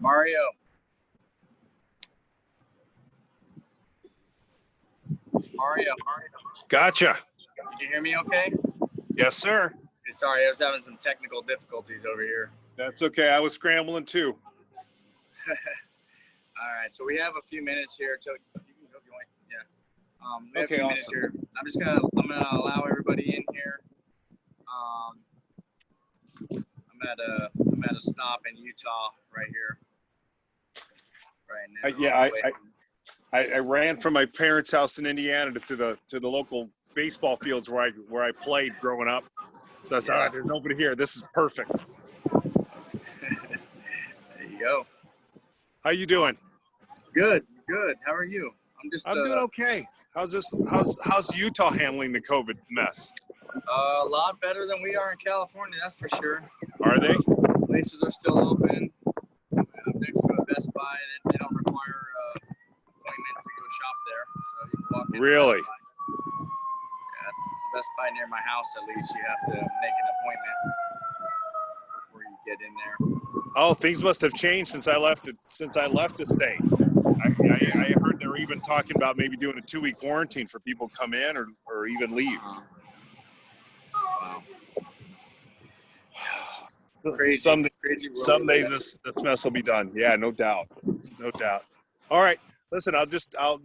Mario. Mario. Gotcha. Did you hear me okay? Yes, sir. Okay, sorry, I was having some technical difficulties over here. That's okay. I was scrambling too. All right, so we have a few minutes here till you can go join. Yeah. We have Okay, a few minutes awesome. here. I'm gonna allow everybody in here. I'm at a stop in Utah right here. Right now. I ran from my parents' house in Indiana to the local baseball fields where I played growing up. So I thought, there's nobody here. This is perfect. There you go. How you doing? Good. How are you? I'm doing okay. How's Utah handling the COVID mess? A lot better than we are in California, that's for sure. Are they? Places are still open. I'm next to a Best Buy. They don't require appointment to go shop there, so you can walk in. Really? Yeah, the Best Buy near my house, at least, you have to make an appointment before you get in there. Oh, things must have changed since I left the state. I heard they were even talking about maybe doing a 2-week quarantine for people to come in or even leave. Wow. Crazy. Some days this mess will be done. Yeah, no doubt. All right, listen.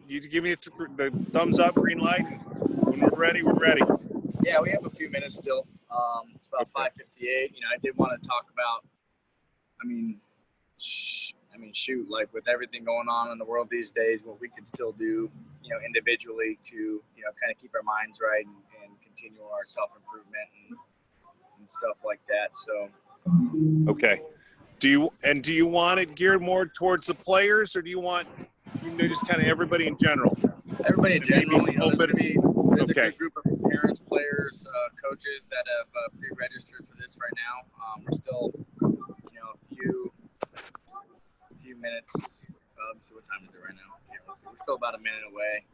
You give me the thumbs up, green light. When we're ready, we're ready. Yeah, we have a few minutes still. It's about 5:58. I did want to talk about. Shoot, like with everything going on in the world these days, what we can still do, individually to, kind of keep our minds right and continue our self-improvement and stuff like that. So. Okay. Do you want it geared more towards the players, or do you want, just kind of everybody in general? Everybody in general. There's a good group of parents, players, coaches that have pre-registered for this right now. We're still, a few minutes. Let's see, what time is it right now? We're still about a minute away.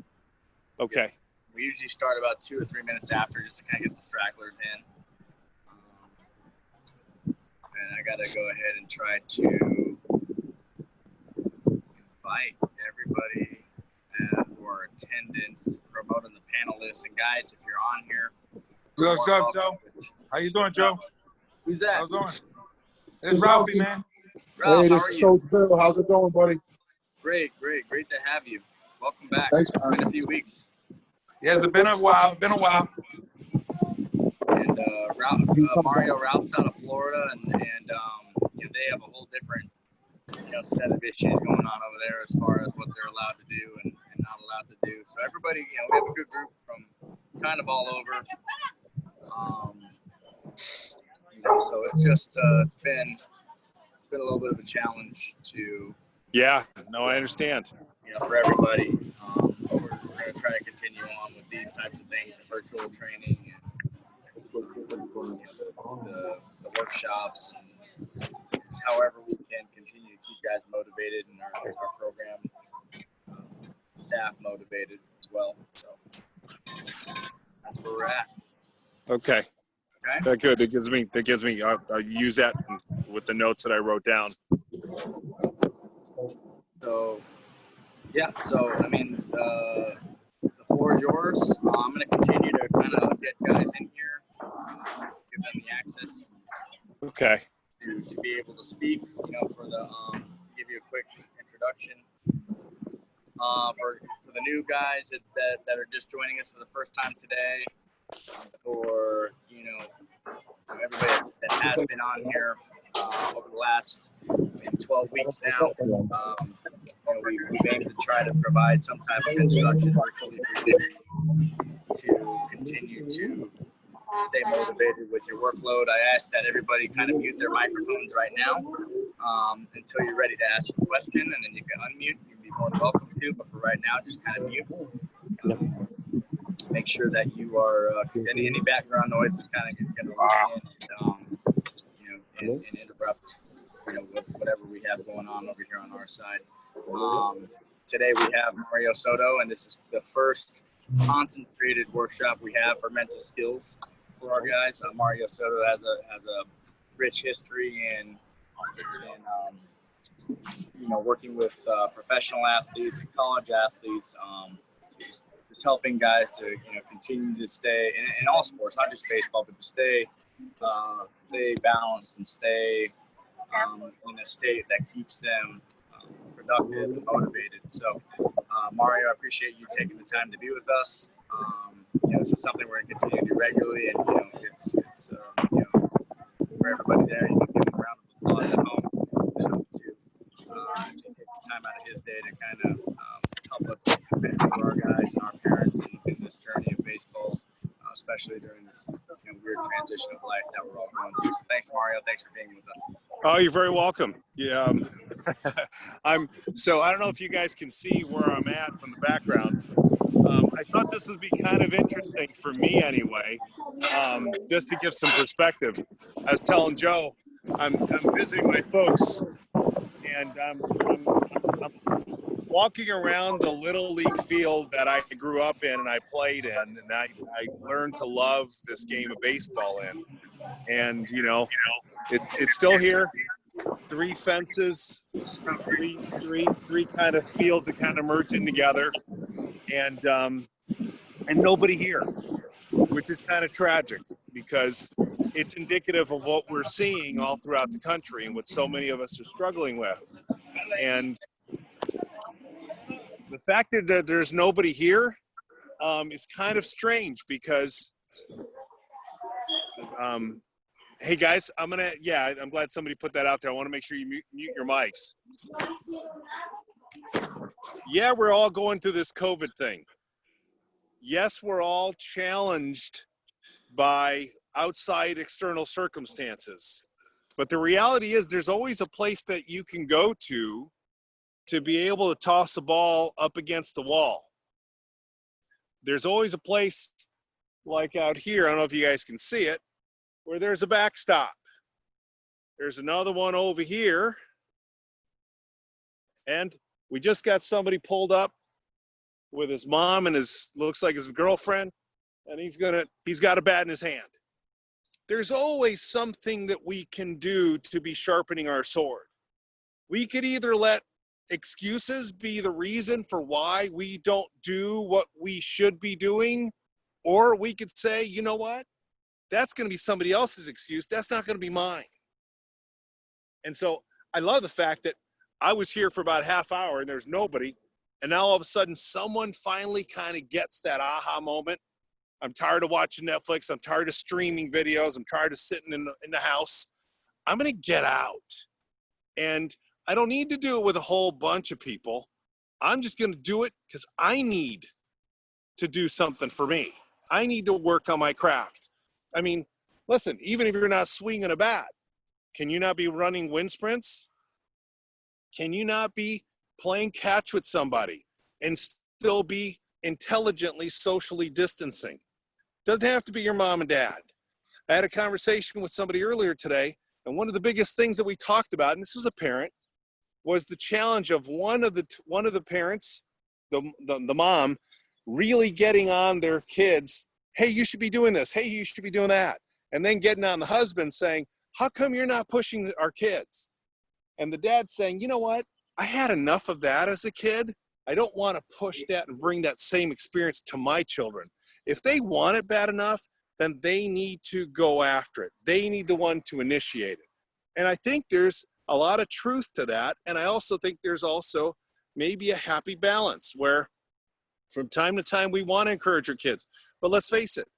Okay. We usually start about 2 or 3 minutes after, just to kind of get the stragglers in. And I got to go ahead and try to invite everybody for attendance, promoting the panelists. And guys, if you're on here. What's up, Joe? How you doing, Joe? Who's that? How's it going? It's Ralphie, man. Ralph, hey, how are you? Coach Bill. How's it going, buddy? Great to have you. Welcome back. Thanks. It's been a few weeks. Yeah, it's been a while. And Ralph's out of Florida, and they have a whole different set of issues going on over there as far as what they're allowed to do and not allowed to do. So everybody, we have a good group from kind of all over. So it's just it's been a little bit of a challenge to. Yeah. No, I understand. For everybody, we're going to try to continue on with these types of things, the virtual training and the workshops, and just however we can continue to keep guys motivated and our program staff motivated as well. So that's where we're at. Okay. Okay. Good. That gives me. I'll use that with the notes that I wrote down. So, yeah. So the floor is yours. I'm going to continue to kind of get guys in here, give them the access. Okay. To be able to speak, for the give you a quick introduction. For the new guys that are just joining us for the first time today, for everybody that has been on here over the last 12 weeks now. We've aimed to try to provide some type of instruction virtually for you to continue to stay motivated with your workload. I ask that everybody kind of mute their microphones right now until you're ready to ask a question, and then you can unmute. You'd be more than welcome to, but for right now, just kind of mute. Make sure that you are any background noise is kind of going to roll in and interrupt whatever we have going on over here on our side. Today we have Mario Soto, and this is the first concentrated workshop we have for mental skills for our guys. Mario Soto has a rich history in working with professional athletes and college athletes, just helping guys to continue to stay in all sports, not just baseball, but to stay balanced and stay in a state that keeps them productive and motivated. So, Mario, I appreciate you taking the time to be with us. This is something we're going to continue to do regularly, and it's for everybody there, you can give him a round of applause at home to take the time out of his day to kind of help us mentor our guys and our parents in this journey of baseball, especially during this weird transition of life that we're all going through. So thanks, Mario. Thanks for being with us. Oh, you're very welcome. Yeah, so I don't know if you guys can see where I'm at from the background. I thought this would be kind of interesting for me anyway, just to give some perspective. I was telling Joe, I'm visiting my folks, and I'm walking around the Little League field that I grew up in and I played in, and I learned to love this game of baseball in. And, it's still here. 3 fences, three kind of fields that kind of merge in together, and nobody here, which is kind of tragic because it's indicative of what we're seeing all throughout the country and what so many of us are struggling with. And the fact that there's nobody here is kind of strange because hey guys, I'm glad somebody put that out there. I want to make sure you mute your mics. Yeah, we're all going through this COVID thing. Yes, we're all challenged by outside external circumstances. But the reality is there's always a place that you can go to be able to toss a ball up against the wall. There's always a place like out here, I don't know if you guys can see it, where there's a backstop. There's another one over here. And we just got somebody pulled up with his mom and looks like his girlfriend, and he's got a bat in his hand. There's always something that we can do to be sharpening our sword. We could either let excuses be the reason for why we don't do what we should be doing, or we could say, you know what? That's going to be somebody else's excuse. That's not going to be mine. And so I love the fact that I was here for about a half hour and there's nobody. And now all of a sudden someone finally kind of gets that aha moment. I'm tired of watching Netflix. I'm tired of streaming videos. I'm tired of sitting in the house. I'm going to get out. And I don't need to do it with a whole bunch of people. I'm just going to do it because I need to do something for me. I need to work on my craft. I mean, listen, even if you're not swinging a bat, can you not be running wind sprints? Can you not be playing catch with somebody and still be intelligently socially distancing? Doesn't have to be your mom and dad. I had a conversation with somebody earlier today, and one of the biggest things that we talked about, and this was a parent, was the challenge of one of the parents, the mom, really getting on their kids. Hey, you should be doing this. Hey, you should be doing that. And then getting on the husband saying, how come you're not pushing our kids? And the dad saying, you know what? I had enough of that as a kid. I don't want to push that and bring that same experience to my children. If they want it bad enough, then they need to go after it. They need the one to initiate it. And I think there's a lot of truth to that. And I also think there's also maybe a happy balance where from time to time we want to encourage our kids. But let's face it,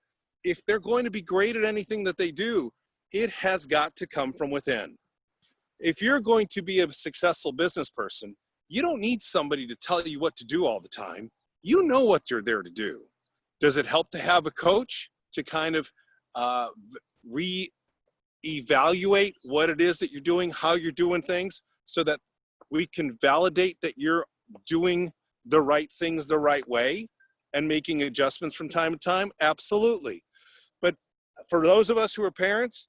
if they're going to be great at anything that they do, it has got to come from within. If you're going to be a successful business person, you don't need somebody to tell you what to do all the time. You know what you're there to do. Does it help to have a coach to kind of re-evaluate what it is that you're doing, how you're doing things, so that we can validate that you're doing the right things the right way and making adjustments from time to time? Absolutely. But for those of us who are parents,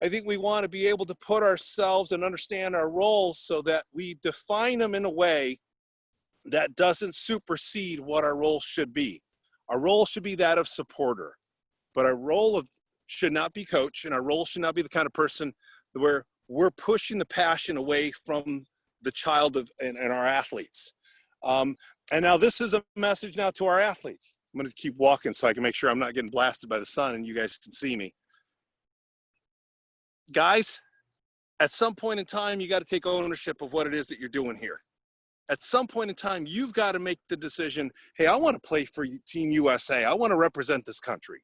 I think we want to be able to put ourselves and understand our roles so that we define them in a way that doesn't supersede what our role should be. Our role should be that of supporter, but our role should not be coach, and our role should not be the kind of person where we're pushing the passion away from the child of and our athletes. And now this is a message now to our athletes. I'm going to keep walking so I can make sure I'm not getting blasted by the sun and you guys can see me. Guys, at some point in time, you got to take ownership of what it is that you're doing here. At some point in time, you've got to make the decision, hey, I want to play for Team USA. I want to represent this country.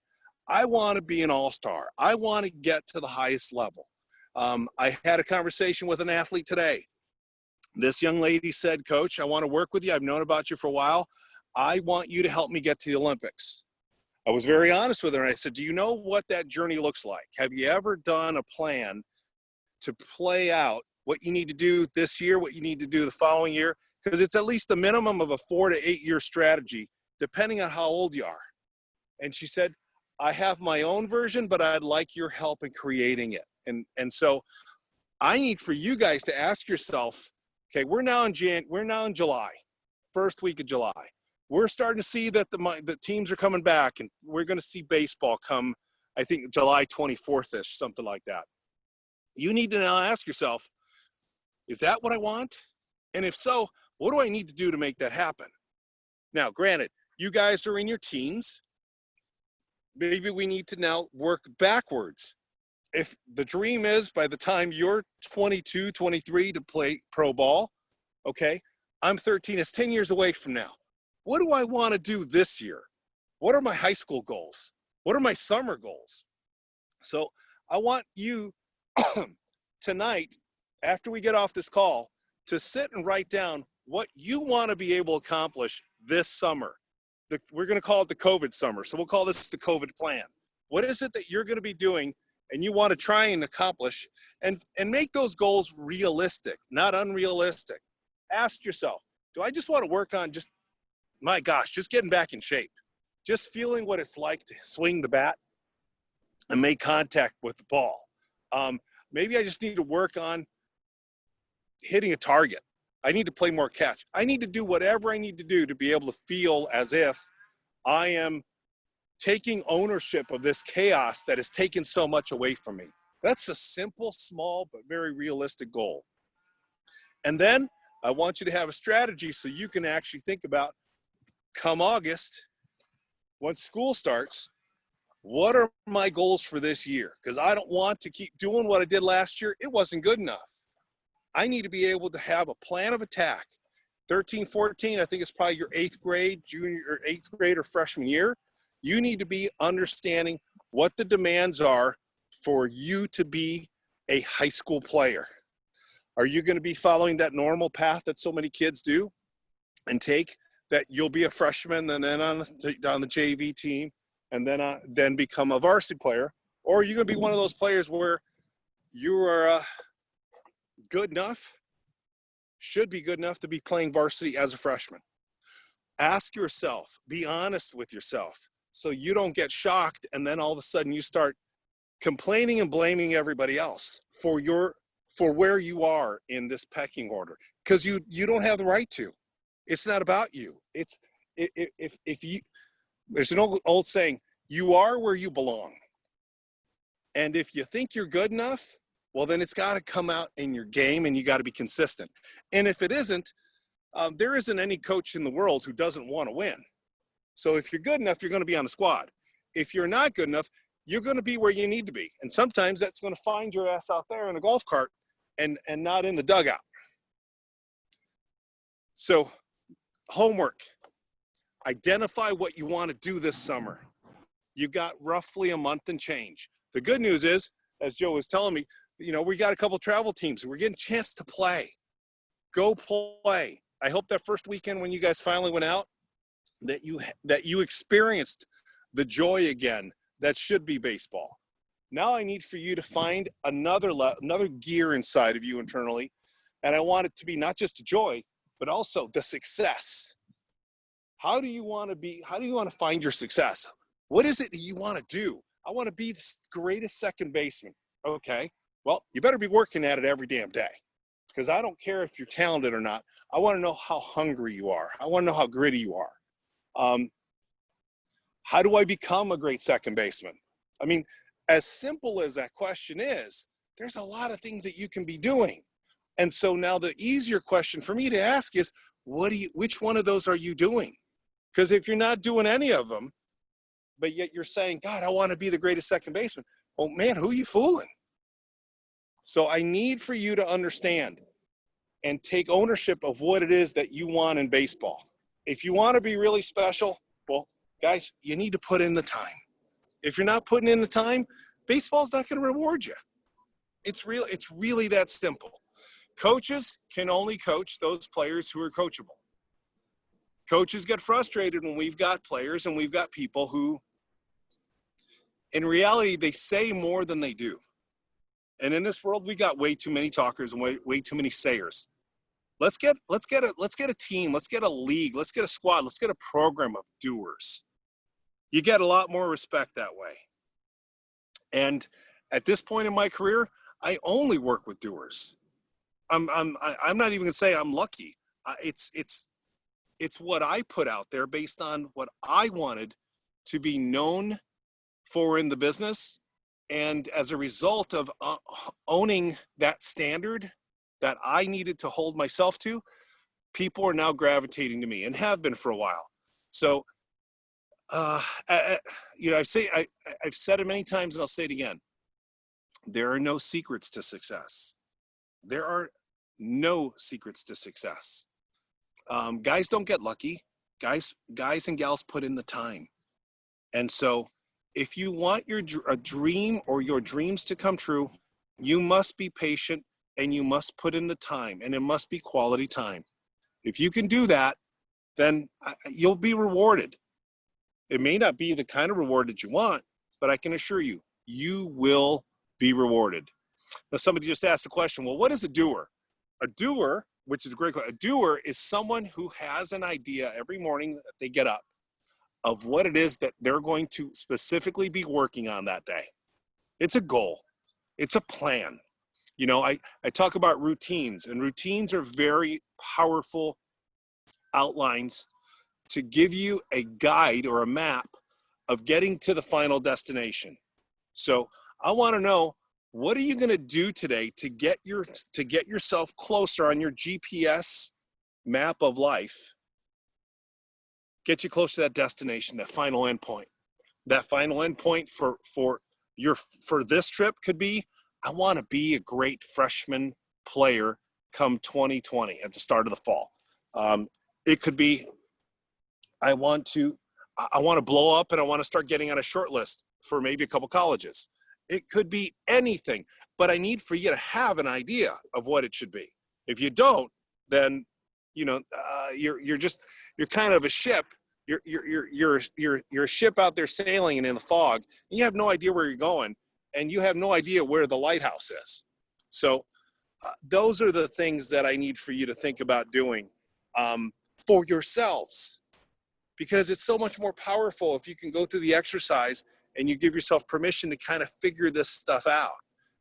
I want to be an all-star. I want to get to the highest level. I had a conversation with an athlete today. This young lady said, Coach, I want to work with you. I've known about you for a while. I want you to help me get to the Olympics. I was very honest with her. And I said, do you know what that journey looks like? Have you ever done a plan to play out what you need to do this year, what you need to do the following year? Because it's at least a minimum of a 4 to 8 year strategy, depending on how old you are. And she said, I have my own version, but I'd like your help in creating it. And so I need for you guys to ask yourself, okay, we're now in July, first week of July. We're starting to see that the teams are coming back, and we're going to see baseball come, I think, July 24th-ish, something like that. You need to now ask yourself, is that what I want? And if so, what do I need to do to make that happen? Now, granted, you guys are in your teens. Maybe we need to now work backwards. If the dream is by the time you're 22, 23 to play pro ball, okay, I'm 13, it's 10 years away from now. What do I want to do this year? What are my high school goals? What are my summer goals? So I want you tonight, after we get off this call, to sit and write down what you want to be able to accomplish this summer. We're going to call it the COVID summer. So we'll call this the COVID plan. What is it that you're going to be doing and you want to try and accomplish, and make those goals realistic, not unrealistic? Ask yourself, do I just want to work on just getting back in shape, just feeling what it's like to swing the bat and make contact with the ball? Maybe I just need to work on hitting a target. I need to play more catch. I need to do whatever I need to do to be able to feel as if I am taking ownership of this chaos that has taken so much away from me. That's a simple, small, but very realistic goal. And then I want you to have a strategy so you can actually think about, come August, once school starts, what are my goals for this year? Because I don't want to keep doing what I did last year. It wasn't good enough. I need to be able to have a plan of attack. 13, 14, I think it's probably your 8th grade, junior or 8th grade or freshman year. You need to be understanding what the demands are for you to be a high school player. Are you going to be following that normal path that so many kids do and take that you'll be a freshman and then on the JV team and then become a varsity player? Or are you going to be one of those players where you are good enough, should be good enough to be playing varsity as a freshman? Ask yourself, be honest with yourself, so you don't get shocked and then all of a sudden you start complaining and blaming everybody else for where you are in this pecking order, because you don't have the right to. It's not about you. It's if you, there's an old saying, you are where you belong. And if you think you're good enough, well, then it's got to come out in your game and you got to be consistent. And if it isn't, there isn't any coach in the world who doesn't want to win. So if you're good enough, you're going to be on the squad. If you're not good enough, you're going to be where you need to be. And sometimes that's going to find your ass out there in a golf cart and not in the dugout. So homework, identify what you want to do this summer. You got roughly a month and change. The good news is, as Joe was telling me, we got a couple travel teams. We're getting a chance to play. Go play. I hope that first weekend when you guys finally went out, that you experienced the joy again that should be baseball. Now I need for you to find another gear inside of you internally, and I want it to be not just a joy, but also the success. How do you want to find your success? What is it that you want to do? I want to be the greatest second baseman. Okay, well, you better be working at it every damn day, because I don't care if you're talented or not. I want to know how hungry you are. I want to know how gritty you are. How do I become a great second baseman? I mean, as simple as that question is, there's a lot of things that you can be doing. And so now the easier question for me to ask is, which one of those are you doing? Because if you're not doing any of them, but yet you're saying, God, I want to be the greatest second baseman. Oh man, who are you fooling? So I need for you to understand and take ownership of what it is that you want in baseball. If you want to be really special, well, guys, you need to put in the time. If you're not putting in the time, baseball's not going to reward you. It's really that simple. Coaches can only coach those players who are coachable. Coaches get frustrated when we've got players and we've got people who, in reality, they say more than they do. And in this world, we got way too many talkers and way too many sayers. Let's get a team. Let's get a league. Let's get a squad. Let's get a program of doers. You get a lot more respect that way. And at this point in my career, I only work with doers. I'm not even gonna say I'm lucky. It's what I put out there based on what I wanted to be known for in the business, and as a result of owning that standard that I needed to hold myself to, people are now gravitating to me and have been for a while. So, I've said it many times and I'll say it again. There are no secrets to success. There are no secrets to success. Guys don't get lucky. Guys and gals put in the time. And so if you want a dream or your dreams to come true, you must be patient and you must put in the time, and it must be quality time. If you can do that, then you'll be rewarded. It may not be the kind of reward that you want, but I can assure you, you will be rewarded. Now, somebody just asked the question, well, what is a doer? A doer, which is a great question, a doer is someone who has an idea every morning that they get up of what it is that they're going to specifically be working on that day. It's a goal. It's a plan. You know, I talk about routines, and routines are very powerful outlines to give you a guide or a map of getting to the final destination. So I want to know, what are you going to do today to get yourself closer on your GPS map of life? Get you close to that destination, that final endpoint. That final endpoint for this trip could be, I want to be a great freshman player come 2020 at the start of the fall. It could be, I want to blow up and I want to start getting on a short list for maybe a couple colleges. It could be anything, but I need for you to have an idea of what it should be. If you don't, then you're kind of a ship. You're a ship out there sailing and in the fog, and you have no idea where you're going, and you have no idea where the lighthouse is. So those are the things that I need for you to think about doing for yourselves, because it's so much more powerful if you can go through the exercise and you give yourself permission to kind of figure this stuff out,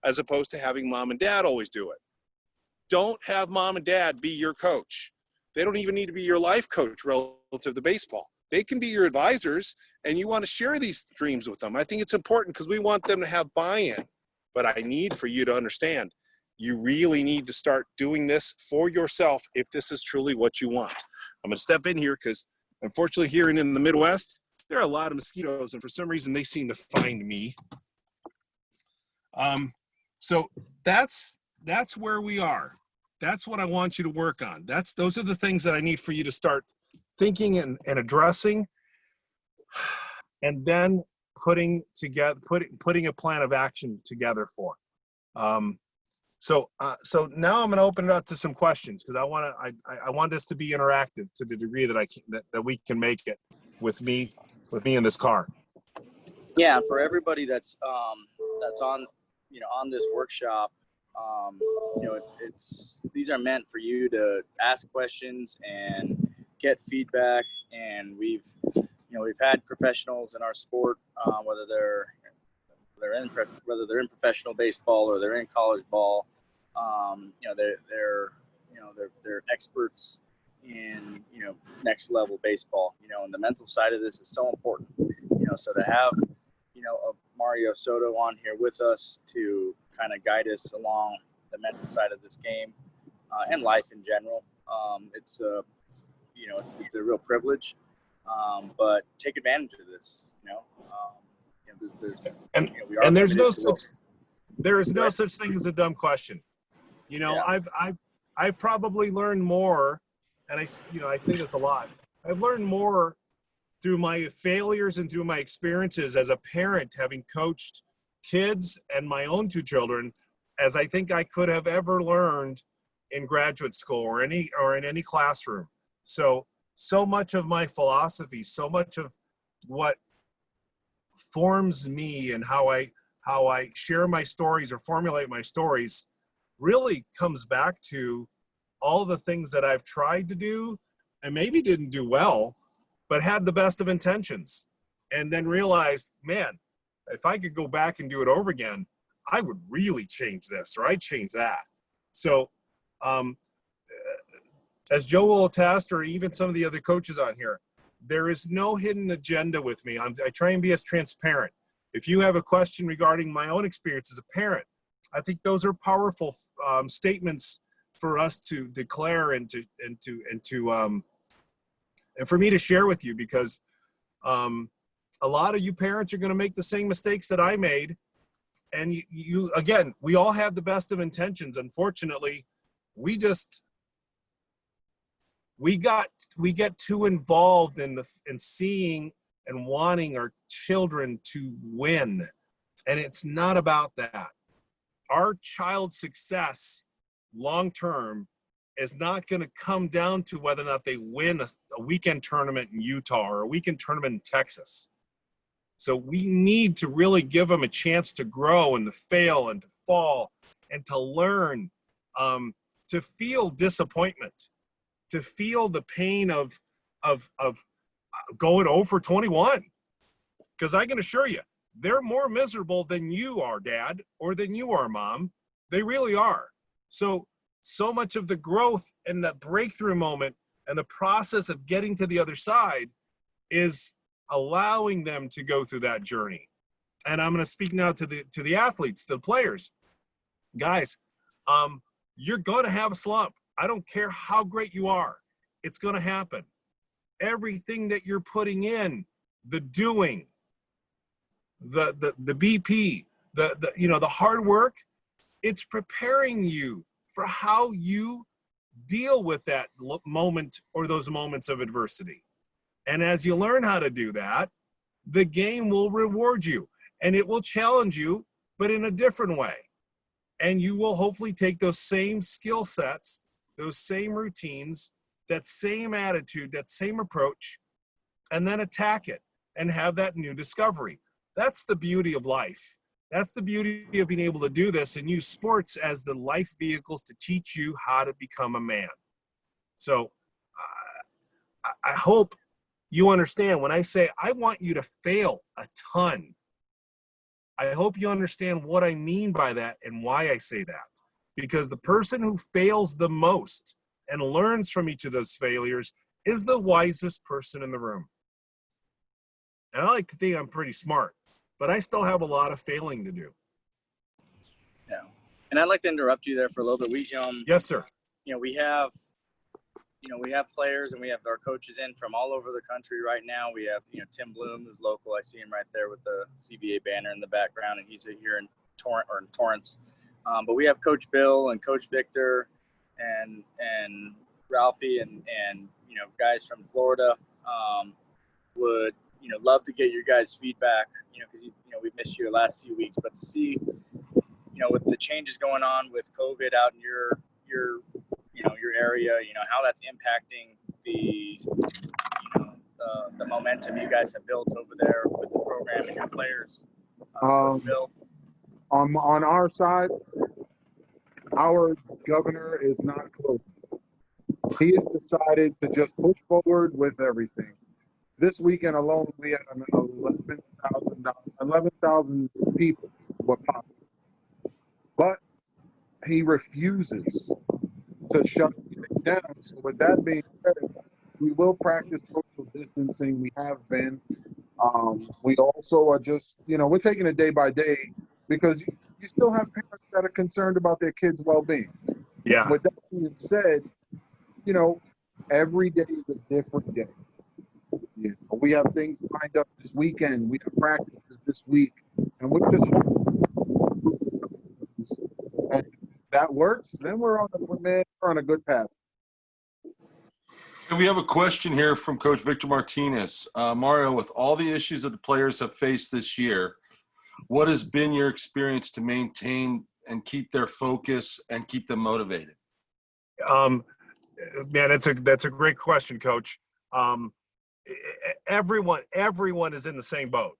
as opposed to having mom and dad always do it. Don't have mom and dad be your coach. They don't even need to be your life coach relative to baseball. They can be your advisors, and you want to share these dreams with them. I think it's important because we want them to have buy-in. But I need for you to understand, you really need to start doing this for yourself if this is truly what you want. I'm going to step in here because, unfortunately, here in the Midwest, there are a lot of mosquitoes, and for some reason, they seem to find me. So that's where we are. That's what I want you to work on. Those are the things that I need for you to start thinking and addressing, and then putting a plan of action together for. So now I'm going to open it up to some questions, because I want this to be interactive to the degree that that we can make it with me in this car. Yeah, for everybody that's on this workshop, these are meant for you to ask questions and get feedback. And we've had professionals in our sport, whether they're in professional baseball or they're in college ball. They're experts in next level baseball. And the mental side of this is so important. So to have a Mario Soto on here with us to kind of guide us along the mental side of this game, and life in general. It's it's a real privilege, but take advantage of this. There's And we are and there's limited no to what- such there is no such thing as a dumb question. Yeah. I've probably learned more, and I say this a lot. I've learned more through my failures and through my experiences as a parent, having coached kids and my own two children, as I think I could have ever learned in graduate school or in any classroom. So much of my philosophy, so much of what forms me and how I share my stories or formulate my stories really comes back to all the things that I've tried to do and maybe didn't do well, but had the best of intentions, and then realized, man, if I could go back and do it over again, I would really change this, or I'd change that. So as Joe will attest, or even some of the other coaches on here, there is no hidden agenda with me. I try and be as transparent. If you have a question regarding my own experience as a parent, I think those are powerful statements for us to declare and for me to share with you, because a lot of you parents are going to make the same mistakes that I made. And you again, we all have the best of intentions. Unfortunately, we get too involved in seeing and wanting our children to win. And it's not about that. Our child's success long-term is not going to come down to whether or not they win a weekend tournament in Utah or a weekend tournament in Texas. So we need to really give them a chance to grow and to fail and to fall and to learn, to feel disappointment, to feel the pain of going 0 for 21. Because I can assure you, they're more miserable than you are, Dad, or than you are, Mom. They really are. So much of the growth and that breakthrough moment and the process of getting to the other side is allowing them to go through that journey. And I'm going to speak now to the athletes, the players. Guys, you're going to have a slump. I don't care how great you are. It's going to happen. Everything that you're putting in, the doing, the BP, the hard work, it's preparing you for how you deal with that moment or those moments of adversity. And as you learn how to do that, the game will reward you and it will challenge you, but in a different way. And you will hopefully take those same skill sets, those same routines, that same attitude, that same approach, and then attack it and have that new discovery. That's the beauty of life. That's the beauty of being able to do this and use sports as the life vehicles to teach you how to become a man. So I hope you understand when I say I want you to fail a ton. I hope you understand what I mean by that and why I say that. Because the person who fails the most and learns from each of those failures is the wisest person in the room. And I like to think I'm pretty smart, but I still have a lot of failing to do. Yeah. And I'd like to interrupt you there for a little bit. Yes, sir. We have players and we have our coaches in from all over the country right now. We have, Tim Bloom, who's local. I see him right there with the CBA banner in the background, and he's here in Torrance. But we have Coach Bill and Coach Victor and Ralphie and guys from Florida. Would love to get your guys' feedback, because we've missed you the last few weeks, but to see, with the changes going on with COVID out in your area, how that's impacting the momentum you guys have built over there with the program and your players. Bill. On our side, our governor is not close. He has decided to just push forward with everything. This weekend alone, we had 11,000 people were popular. But he refuses to shut everything down. So with that being said, we will practice social distancing. We have been. We also are just, we're taking it day by day, because you still have parents that are concerned about their kids' well-being. Yeah. With that being said, you know, every day is a different day. You know, we have things lined up this weekend. We have practices this week, and we're just hoping. And if that works, then we're on a good path. And we have a question here from Coach Victor Martinez. Mario, with all the issues that the players have faced this year, what has been your experience to maintain and keep their focus and keep them motivated? Man, that's a great question, Coach. Everyone is in the same boat.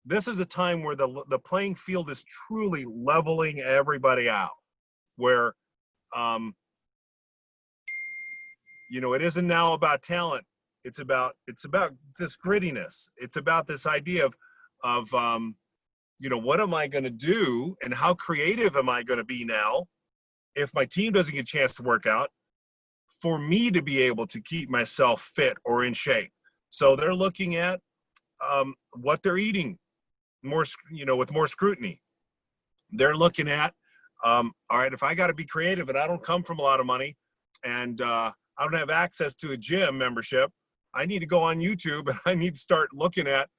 This is a time where the playing field is truly leveling everybody out. Where, it isn't now about talent. It's about this grittiness. It's about this idea of what am I going to do and how creative am I going to be now if my team doesn't get a chance to work out for me to be able to keep myself fit or in shape. So they're looking at what they're eating with more scrutiny. They're looking at, all right, if I got to be creative and I don't come from a lot of money and I don't have access to a gym membership, I need to go on YouTube and I need to start looking at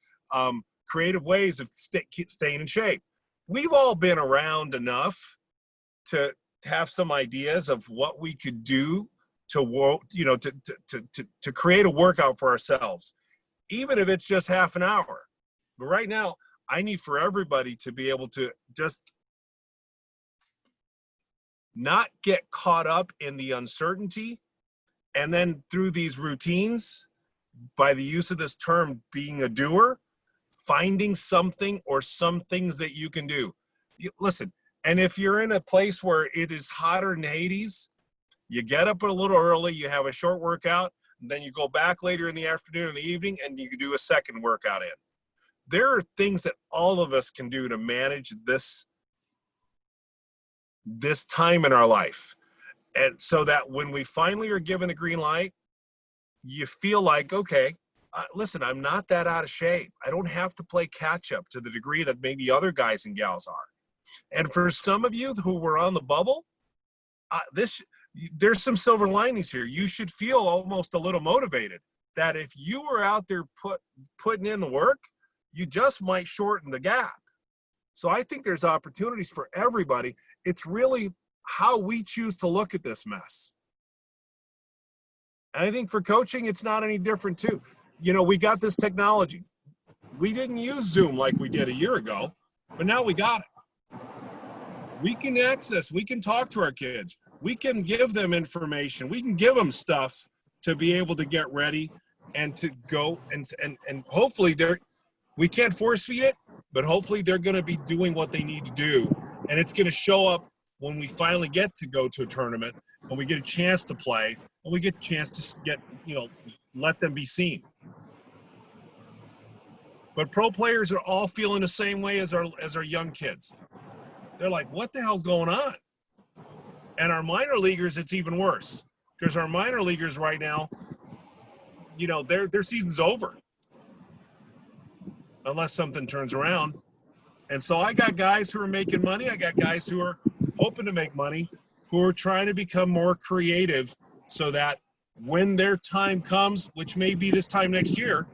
creative ways of staying in shape. We've all been around enough to have some ideas of what we could do to create a workout for ourselves, even if it's just half an hour. But right now, I need for everybody to be able to just not get caught up in the uncertainty, and then through these routines, by the use of this term, being a doer, finding something or some things that you can do. Listen, and if you're in a place where it is hotter than Hades, you get up a little early, you have a short workout, and then you go back later in the afternoon and the evening, and you can do a second workout in. There are things that all of us can do to manage this time in our life. And so that when we finally are given a green light, you feel like, okay, listen, I'm not that out of shape. I don't have to play catch up to the degree that maybe other guys and gals are. And for some of you who were on the bubble, there's some silver linings here. You should feel almost a little motivated that if you were out there putting in the work, you just might shorten the gap. So I think there's opportunities for everybody. It's really how we choose to look at this mess. And I think for coaching, it's not any different too. We got this technology. We didn't use Zoom like we did a year ago, but now we got it. We can access, we can talk to our kids. We can give them information. We can give them stuff to be able to get ready and to go and hopefully we can't force feed it, but hopefully they're going to be doing what they need to do. And it's going to show up when we finally get to go to a tournament and we get a chance to play and we get a chance to get, let them be seen. But pro players are all feeling the same way as our young kids. They're like, what the hell's going on? And our minor leaguers, it's even worse because our minor leaguers right now, their season's over unless something turns around. And so I got guys who are making money. I got guys who are hoping to make money, who are trying to become more creative so that when their time comes, which may be this time next year,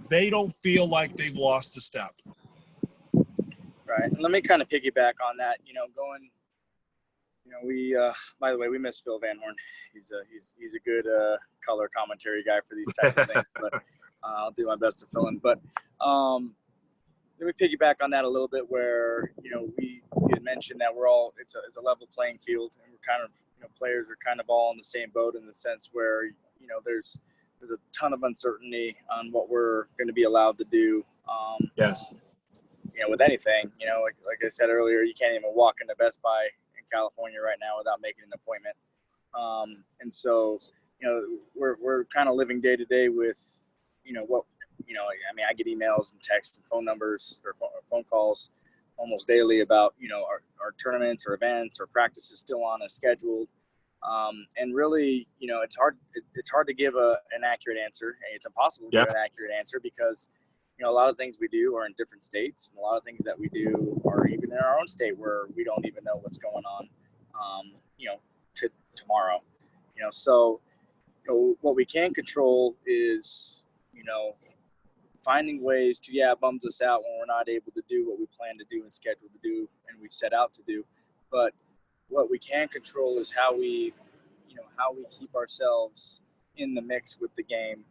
they don't feel like they've lost a step. Right. And let me kind of piggyback on that, we, by the way, we miss Phil Van Horn. He's a good color commentary guy for these types of things, but I'll do my best to fill in. But let me piggyback on that a little bit where, we had mentioned that it's a level playing field and we're kind of, players are kind of all in the same boat in the sense where, there's a ton of uncertainty on what we're going to be allowed to do. Yes. With anything, like I said earlier, you can't even walk into Best Buy in California right now without making an appointment. And so, we're kind of living day to day with, I get emails and texts and phone numbers or phone calls almost daily about, our tournaments or events or practices still on as scheduled. And really, it's hard to give an accurate answer. It's impossible to give an accurate answer because, a lot of things we do are in different states, and a lot of things that we do are even in our own state where we don't even know what's going on. to tomorrow. So what we can control is finding ways to, it bums us out when we're not able to do what we plan to do and schedule to do and we've set out to do. But what we can control is how we keep ourselves in the mix with the game.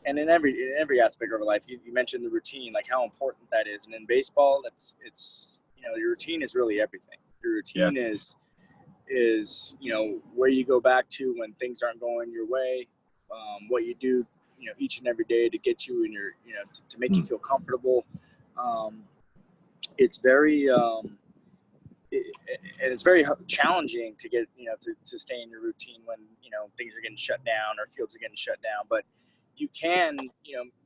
And in every aspect of our life, you mentioned the routine, like how important that is. And in baseball, it's your routine is really everything. Your routine is where you go back to when things aren't going your way, what you do each and every day to get you in your to make you feel comfortable. It's very it's very challenging to get to stay in your routine when things are getting shut down or fields are getting shut down. But you can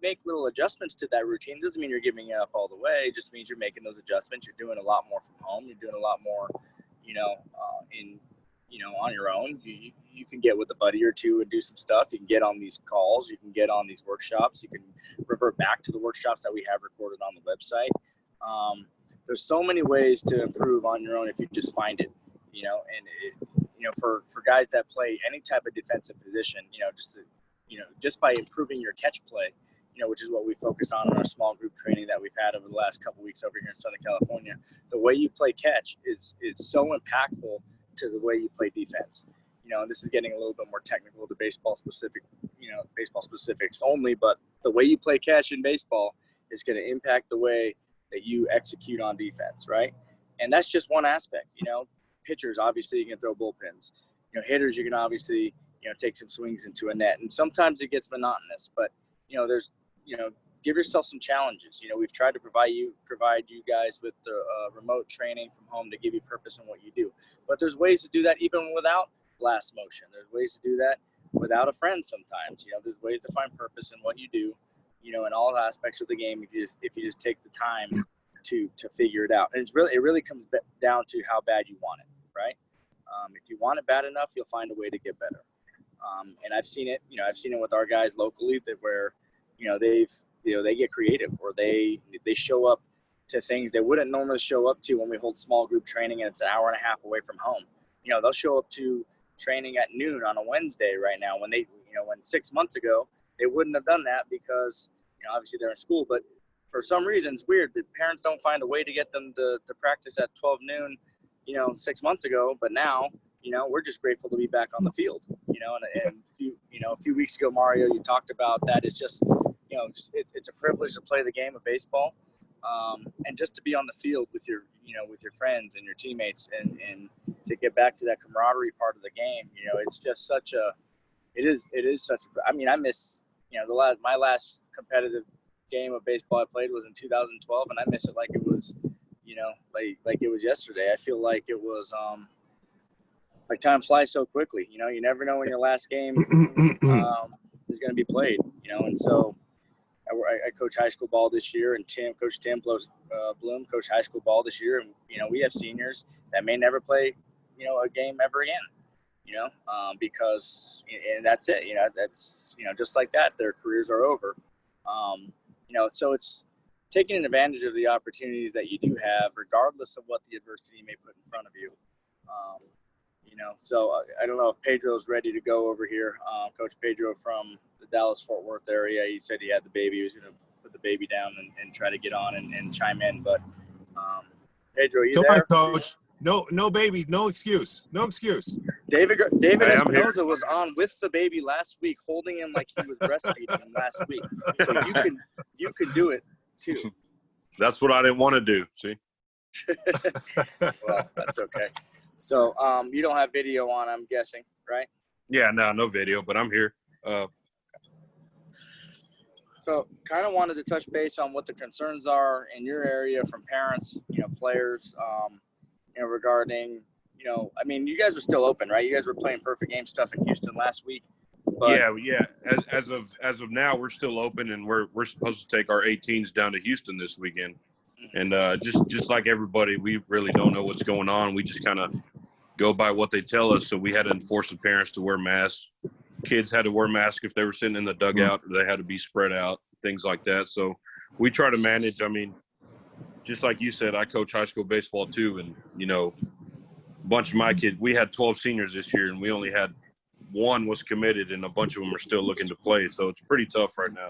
make little adjustments to that routine. It doesn't mean you're giving it up all the way. It just means you're making those adjustments. You're doing a lot more from home. You're doing a lot more on your own. You can get with a buddy or two and do some stuff. You can get on these calls. You can get on these workshops. You can revert back to the workshops that we have recorded on the website. There's so many ways to improve on your own if you just find it, for guys that play any type of defensive position, just by improving your catch play, which is what we focus on in our small group training that we've had over the last couple of weeks over here in Southern California. The way you play catch is so impactful to the way you play defense. And this is getting a little bit more technical to baseball specifics only, but the way you play catch in baseball is going to impact the way that you execute on defense, right? And that's just one aspect. Pitchers, obviously you can throw bullpens. Hitters, you can obviously take some swings into a net, and sometimes it gets monotonous, but there's give yourself some challenges. We've tried to provide you guys with the remote training from home to give you purpose in what you do, but there's ways to do that even without blast motion. There's ways to do that without a friend sometimes. There's ways to find purpose in what you do, in all aspects of the game if you just take the time to figure it out. And it really comes down to how bad you want it, right? If you want it bad enough, you'll find a way to get better. And I've seen it with our guys locally where they get creative, or they show up to things they wouldn't normally show up to when we hold small group training and it's an hour and a half away from home. They'll show up to training at noon on a Wednesday right now when when 6 months ago they wouldn't have done that because obviously they're in school, but for some reason it's weird that parents don't find a way to get them to practice at 12 noon 6 months ago, but now we're just grateful to be back on the field. And a few weeks ago, Mario, you talked about that. It's just it's a privilege to play the game of baseball, and just to be on the field with your friends and your teammates, and to get back to that camaraderie part of the game. It's just I miss my last competitive game of baseball I played was in 2012, and I miss it like it was like it was yesterday. I feel like it was like time flies so quickly. You never know when your last game is going to be played. And so I coach high school ball this year, and Coach Tim Bloom coached high school ball this year, and we have seniors that may never play a game ever again. Because and that's it. That's just like that, their careers are over. So it's taking advantage of the opportunities that you do have, regardless of what the adversity may put in front of you. So I don't know if Pedro's ready to go over here. Coach Pedro from the Dallas-Fort Worth area. He said he had the baby. He was going to put the baby down and try to get on and chime in. But Pedro, are you there? Come on, Coach. No baby, no excuse. No excuse. David Espinoza was on with the baby last week, holding him like he was breastfeeding him last week. So you can do it too. That's what I didn't want to do. See? Well, that's okay. So you don't have video on, I'm guessing, right? Yeah, no video, but I'm here. So kind of wanted to touch base on what the concerns are in your area from parents, players, regarding, I mean, you guys are still open, right? You guys were playing perfect game stuff in Houston last week. But Yeah. As of now, we're still open, and we're supposed to take our 18s down to Houston this weekend. And just like everybody, we really don't know what's going on. We just kind of go by what they tell us. So we had to enforce the parents to wear masks. Kids had to wear masks if they were sitting in the dugout, or they had to be spread out, things like that. So we try to manage. I mean, just like you said, I coach high school baseball too, and bunch of my kids, we had 12 seniors this year, and we only had one was committed, and a bunch of them are still looking to play. So it's pretty tough right now.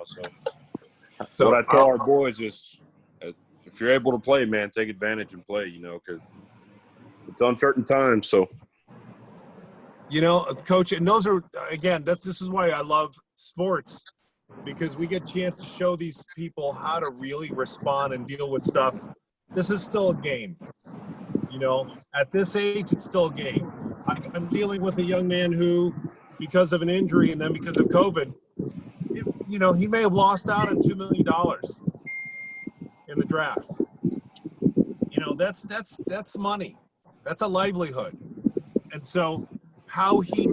So what I tell our boys is, if you're able to play, man, take advantage and play, because it's uncertain times. So, Coach, and those are, again, this is why I love sports, because we get a chance to show these people how to really respond and deal with stuff. This is still a game. At this age, it's still a game. I'm dealing with a young man who, because of an injury and then because of COVID, he may have lost out on $2 million in the draft. That's money. That's a livelihood. And so how he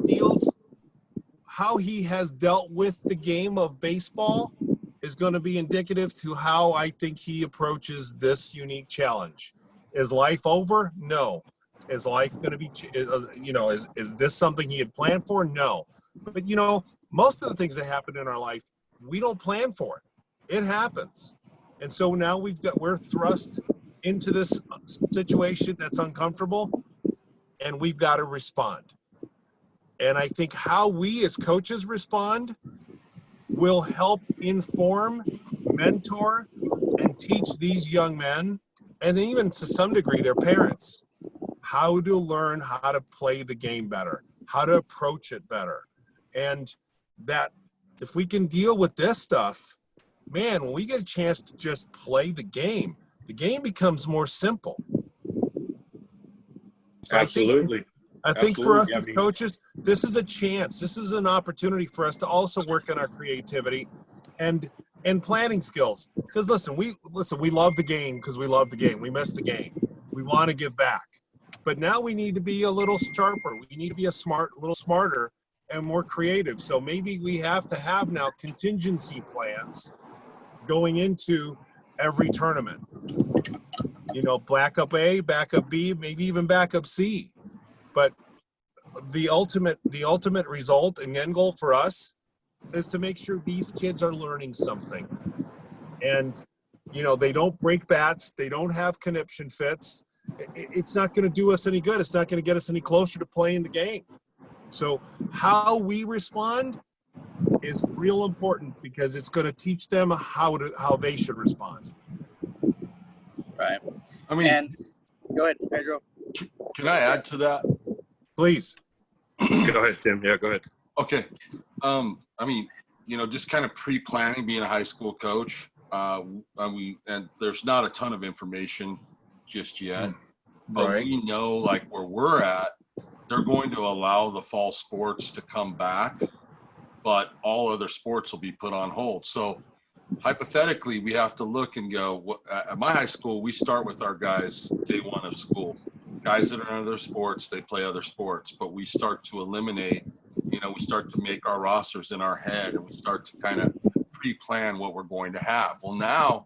has dealt with the game of baseball is going to be indicative to how I think he approaches this unique challenge. Is life over? No. Is life going to be, is this something he had planned for? No. But, most of the things that happen in our life, we don't plan for it. It happens. And so now we're thrust into this situation that's uncomfortable, and we've got to respond. And I think how we as coaches respond will help inform, mentor, and teach these young men, and even to some degree their parents, how to learn how to play the game better, how to approach it better. And that if we can deal with this stuff, man, when we get a chance to just play the game becomes more simple. So absolutely. I think for us as coaches, this is a chance. This is an opportunity for us to also work on our creativity and planning skills. Because listen, we love the game because we love the game. We miss the game. We want to give back. But now we need to be a little sharper. We need to be a little smarter and more creative. So maybe we have to have now contingency plans going into every tournament. Backup A, backup B, maybe even backup C. But the ultimate result and end goal for us is to make sure these kids are learning something. And, they don't break bats. They don't have conniption fits. It's not going to do us any good. It's not going to get us any closer to playing the game. So how we respond is real important because it's going to teach them how they should respond. Right. I mean, and go ahead, Pedro. Can I add to that? Please. Go ahead, Tim. Yeah, go ahead. Okay. Just kind of pre-planning being a high school coach. And there's not a ton of information just yet, but Right. we know like where we're at, they're going to allow the fall sports to come back, but all other sports will be put on hold. So hypothetically, we have to look and go, at my high school, we start with our guys day one of school. Guys that are in other sports, they play other sports, but we start to eliminate, we start to make our rosters in our head, and we start to kind of pre-plan what we're going to have. Well, now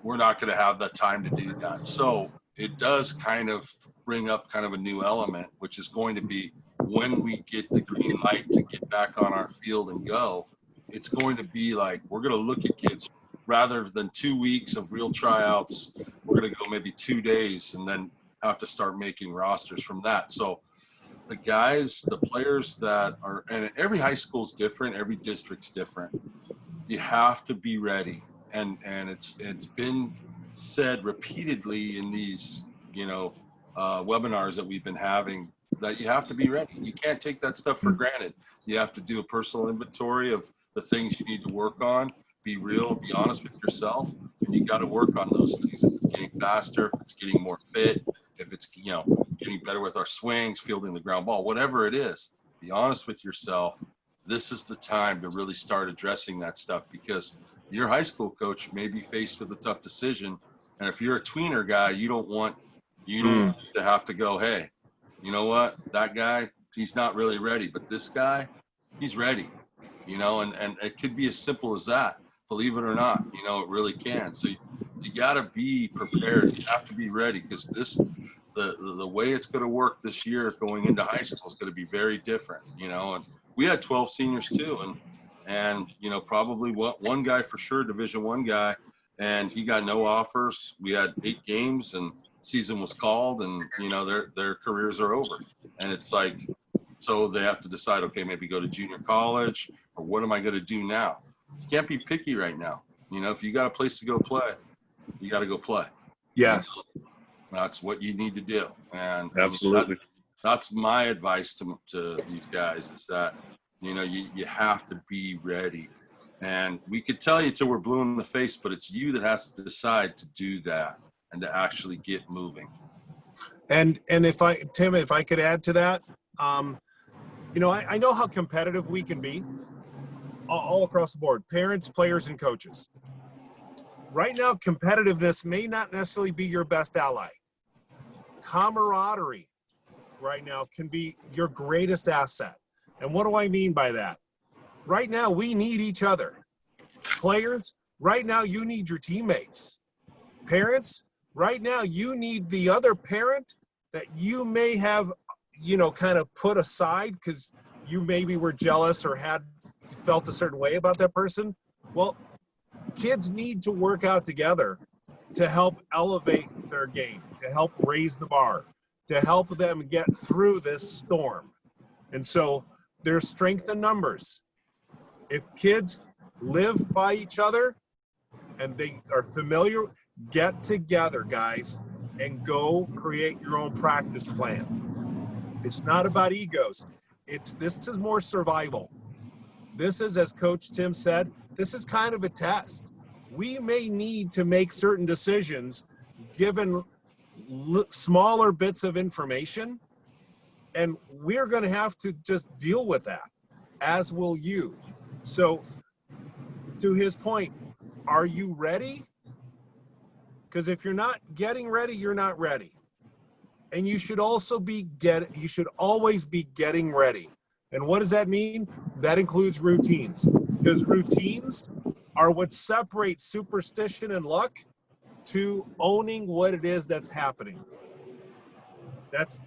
we're not going to have that time to do that. So it does kind of bring up kind of a new element, which is going to be when we get the green light to get back on our field and go, it's going to be like, we're going to look at kids rather than 2 weeks of real tryouts. We're going to go maybe 2 days and then have to start making rosters from that. So the guys, the players that are, and every high school is different, every district's different. You have to be ready. And it's been said repeatedly in these, webinars that we've been having, that you have to be ready. You can't take that stuff for granted. You have to do a personal inventory of the things you need to work on, be real, be honest with yourself, and you got to work on those things. If it's getting faster, if it's getting more fit, if it's, getting better with our swings, fielding the ground ball, whatever it is, be honest with yourself. This is the time to really start addressing that stuff, because your high school coach may be faced with a tough decision. And if you're a tweener guy, you don't want to have to go, hey, you know what, that guy, he's not really ready, but this guy, he's ready, and it could be as simple as that, believe it or not, it really can. So you got to be prepared. You have to be ready, because the way it's going to work this year going into high school is going to be very different, and we had 12 seniors too. And probably one guy for sure, Division I guy, and he got no offers. We had 8 games, and season was called, and their careers are over. And it's like, so they have to decide, okay, maybe go to junior college, or what am I going to do now? You can't be picky right now. If you got a place to go play, you got to go play. Yes. That's what you need to do. And Absolutely. that's my advice to these guys, is that, you have to be ready. And we could tell you till we're blue in the face, but it's you that has to decide to do that and to actually get moving. And Tim, if I could add to that, I know how competitive we can be all across the board, parents, players, and coaches. Right now, competitiveness may not necessarily be your best ally. Camaraderie right now can be your greatest asset. And what do I mean by that? Right now, we need each other. Players, right now, you need your teammates. Parents, right now, you need the other parent that you may have, kind of put aside because you maybe were jealous or had felt a certain way about that person. Well, kids need to work out together to help elevate their game, to help raise the bar, to help them get through this storm. And so there's strength in numbers. If kids live by each other and they are familiar, get together, guys, and go create your own practice plan. It's not about egos. This is more survival. This is, as Coach Tim said, this is kind of a test. We may need to make certain decisions given smaller bits of information, and we're going to have to just deal with that, as will you. So, to his point, are you ready? Because if you're not getting ready, you're not ready. And you should always be getting ready. And what does that mean? That includes routines. Because routines are what separates superstition and luck to owning what it is that's happening. That's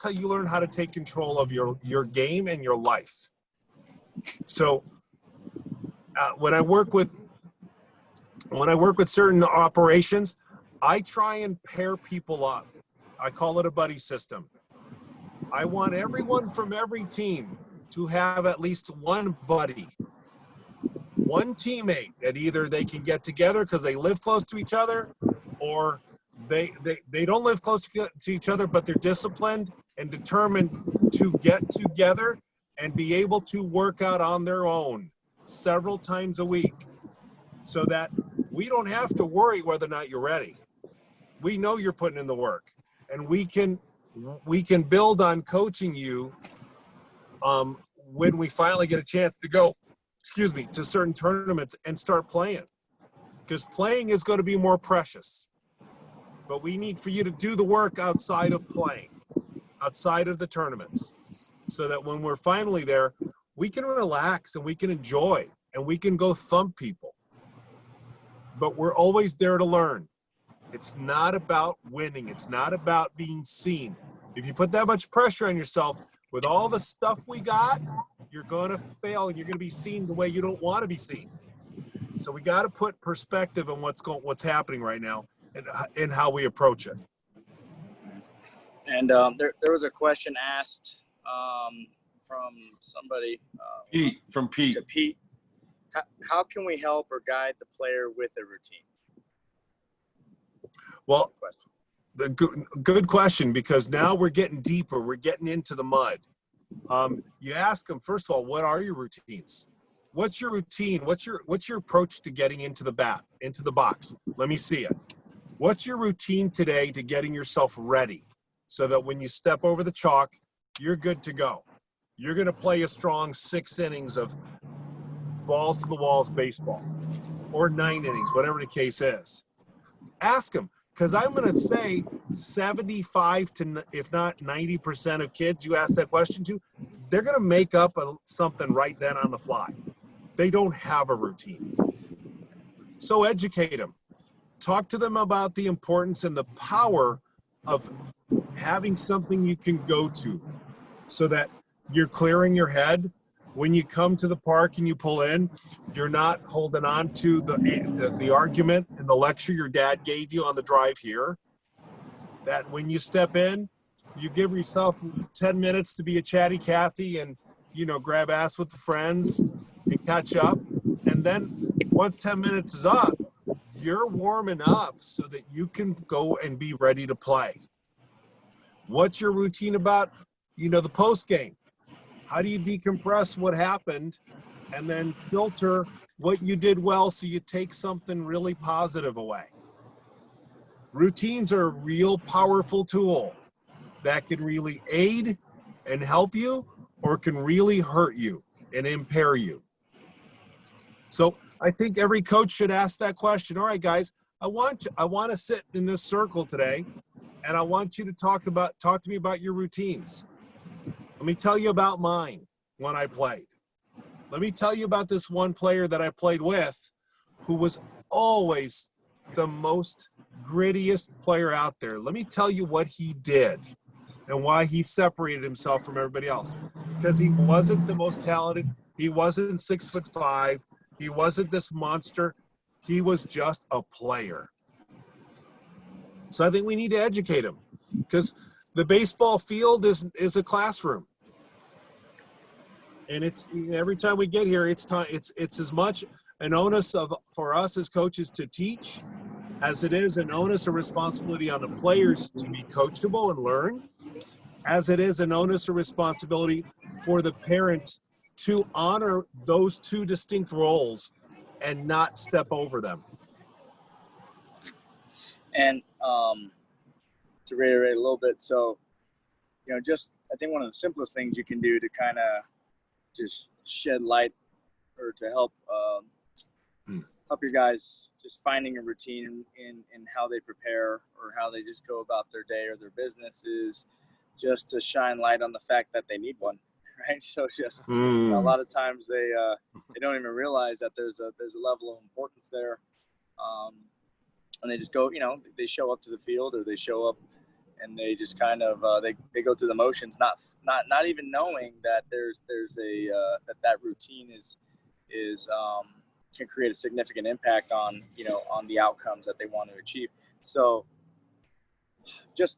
how you learn how to take control of your game and your life. So when I work with certain operations, I try and pair people up. I call it a buddy system. I want everyone from every team to have at least one buddy, one teammate that either they can get together because they live close to each other, or they don't live close to each other, but they're disciplined and determined to get together and be able to work out on their own several times a week, so that we don't have to worry whether or not you're ready. We know you're putting in the work, and we can build on coaching you when we finally get a chance to go, to certain tournaments and start playing, because playing is going to be more precious. But we need for you to do the work outside of playing, outside of the tournaments, so that when we're finally there, we can relax and we can enjoy and we can go thump people. But we're always there to learn. It's not about winning. It's not about being seen. If you put that much pressure on yourself with all the stuff we got, you're going to fail and you're going to be seen the way you don't want to be seen. So we got to put perspective on what's happening right now and how we approach it. And there was a question asked from somebody. Pete. To Pete. How can we help or guide the player with a routine? Well, the good question, because now we're getting deeper. We're getting into the mud. You ask them, first of all, what are your routines? What's your routine? What's your approach to getting into the box? Let me see it. What's your routine today to getting yourself ready so that when you step over the chalk, you're good to go? You're going to play a strong 6 innings of balls to the walls baseball, or 9 innings, whatever the case is. Ask them, because I'm going to say 75 to, if not 90% of kids you ask that question to, they're going to make up something right then on the fly. They don't have a routine. So educate them. Talk to them about the importance and the power of having something you can go to so that you're clearing your head. When you come to the park and you pull in, you're not holding on to the argument and the lecture your dad gave you on the drive here. that when you step in, you give yourself 10 minutes to be a chatty Cathy and, grab ass with the friends and catch up. And then once 10 minutes is up, you're warming up so that you can go and be ready to play. What's your routine about, the post game? How do you decompress what happened and then filter what you did well so you take something really positive away? Routines are a real powerful tool that can really aid and help you or can really hurt you and impair you. So I think every coach should ask that question. All right, guys, I want to sit in this circle today, and I want you to talk to me about your routines. Let me tell you about mine when I played. Let me tell you about this one player that I played with who was always the most grittiest player out there. Let me tell you what he did and why he separated himself from everybody else. Because he wasn't the most talented. He wasn't 6'5". He wasn't this monster. He was just a player. So I think we need to educate him because the baseball field is a classroom. And it's every time we get here, it's as much an onus for us as coaches to teach as it is an onus or responsibility on the players to be coachable and learn, as it is an onus or responsibility for the parents to honor those two distinct roles and not step over them. And to reiterate a little bit, so, just I think one of the simplest things you can do to kind of just shed light or to help your guys just finding a routine in how they prepare or how they just go about their day or their business is just to shine light on the fact that they need one, right? So just a lot of times they don't even realize that there's a level of importance there, and they just go, they show up to the field or they show up and they just kind of they go through the motions, not even knowing that there's a that routine is can create a significant impact on on the outcomes that they want to achieve. So just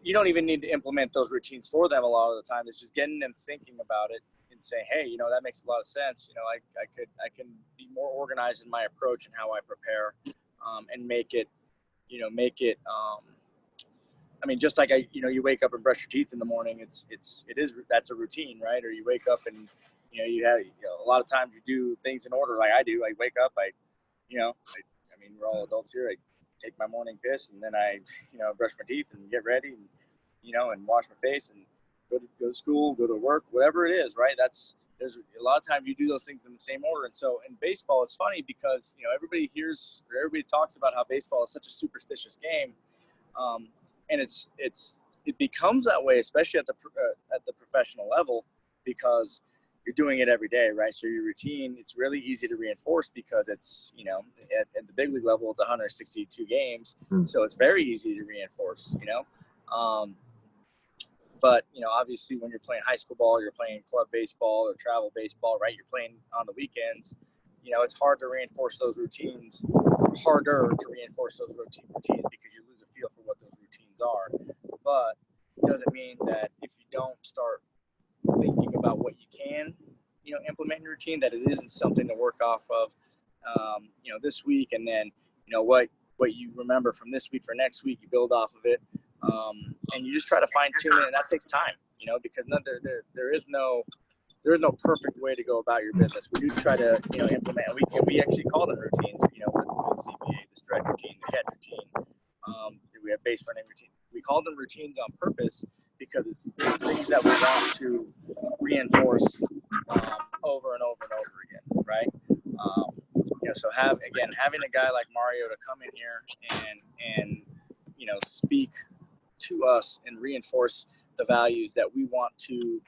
you don't even need to implement those routines for them a lot of the time. It's just getting them thinking about it and saying, hey, that makes a lot of sense. I can be more organized in my approach and how I prepare, and make it I mean, just like you wake up and brush your teeth in the morning, that's a routine, right? Or you wake up and you have a lot of times you do things in order, like I do. I wake up, I mean, we're all adults here. I take my morning piss and then I brush my teeth and get ready and and wash my face and go to school, go to work, whatever it is, right? There's a lot of times you do those things in the same order. And so in baseball, it's funny because everybody talks about how baseball is such a superstitious game. And it becomes that way, especially at the professional level, because you're doing it every day, right? So your routine, it's really easy to reinforce because it's at the big league level, it's 162 games, so it's very easy to reinforce, But obviously, when you're playing high school ball, you're playing club baseball or travel baseball, right? You're playing on the weekends. It's hard to reinforce those routines. Harder to reinforce those routines because you lose a feel for what those routines are. But it doesn't mean that if you don't start thinking about what you can, implement your routine, that it isn't something to work off of, this week, and then what you remember from this week for next week, you build off of it, and you just try to fine tune it, and that takes time, because there is no perfect way to go about your business. We do try to implement. We actually call them routines, with CBA, the stretch routine, the catch routine. We have base running routine. We call them routines on purpose because it's things that we want to reinforce over and over and over again, right? So having a guy like Mario to come in here and speak to us and reinforce the values that we want to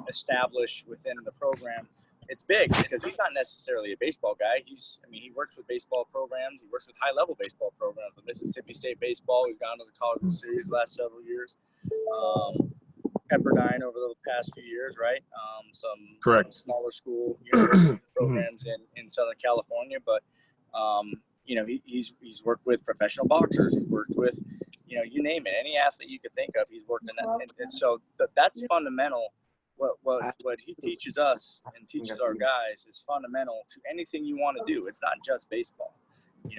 establish within the program. It's big because he's not necessarily a baseball guy. He works with baseball programs. He works with high-level baseball programs, with Mississippi State baseball. He's gone to the College World Series the last several years. Pepperdine over the past few years, right? Some smaller school university programs in Southern California. But, he's worked with professional boxers. He's worked with, you name it, any athlete you could think of. He's worked in that, and so that's fundamental. What he teaches us and teaches our guys is fundamental to anything you want to do. It's not just baseball. He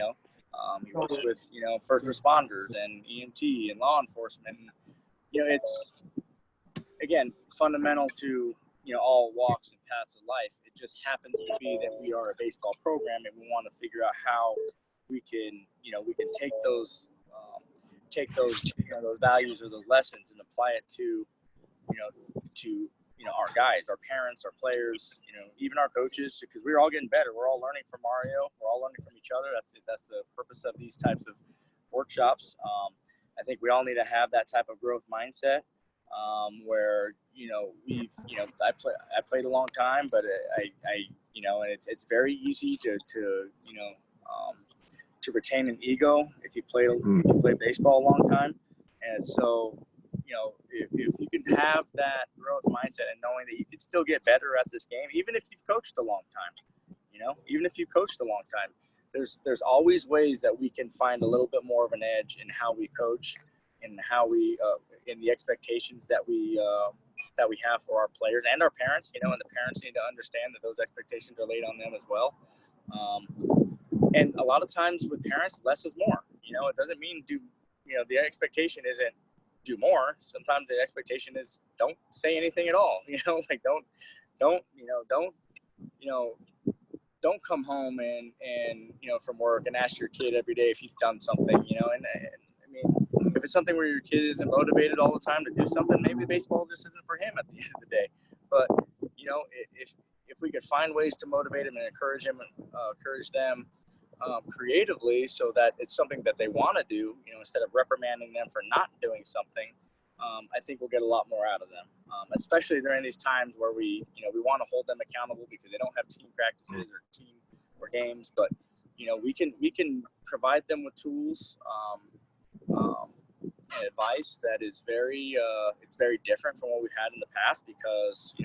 works with first responders and EMT and law enforcement. It's again fundamental to all walks and paths of life. It just happens to be that we are a baseball program, and we want to figure out how we can take those those values or those lessons and apply it to our guys, our parents, our players, even our coaches, because we're all getting better. We're all learning from Mario. We're all learning from each other. That's the purpose of these types of workshops. I think we all need to have that type of growth mindset, where I played a long time, but and it's very easy to retain an ego if you play baseball a long time. And so if you can have that growth mindset and knowing that you can still get better at this game, even if you've coached a long time, there's always ways that we can find a little bit more of an edge in how we coach and how we in the expectations that we have for our players and our parents, and the parents need to understand that those expectations are laid on them as well. And a lot of times with parents, less is more. It doesn't mean the expectation isn't do more. Sometimes the expectation is don't say anything at all. Like don't come home and from work and ask your kid every day if he's done something. And I mean, if it's something where your kid isn't motivated all the time to do something, maybe baseball just isn't for him at the end of the day. But if we could find ways to motivate him and encourage them creatively, so that it's something that they want to do, instead of reprimanding them for not doing something, I think we'll get a lot more out of them, especially during these times where we want to hold them accountable because they don't have team practices or games, but we can provide them with tools and advice that is very different from what we've had in the past, because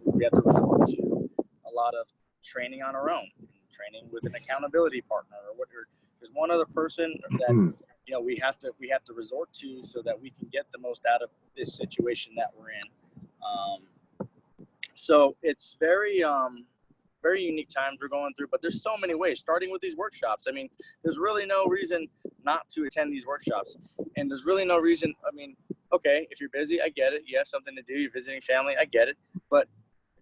we have to resort to a lot of training on our own, training with an accountability partner, or there's one other person that we have to resort to so that we can get the most out of this situation that we're in. So it's very unique times we're going through, but there's so many ways, starting with these workshops. I mean, there's really no reason not to attend these workshops, and there's really no reason. I mean, okay, if you're busy, I get it. You have something to do. You're visiting family, I get it. But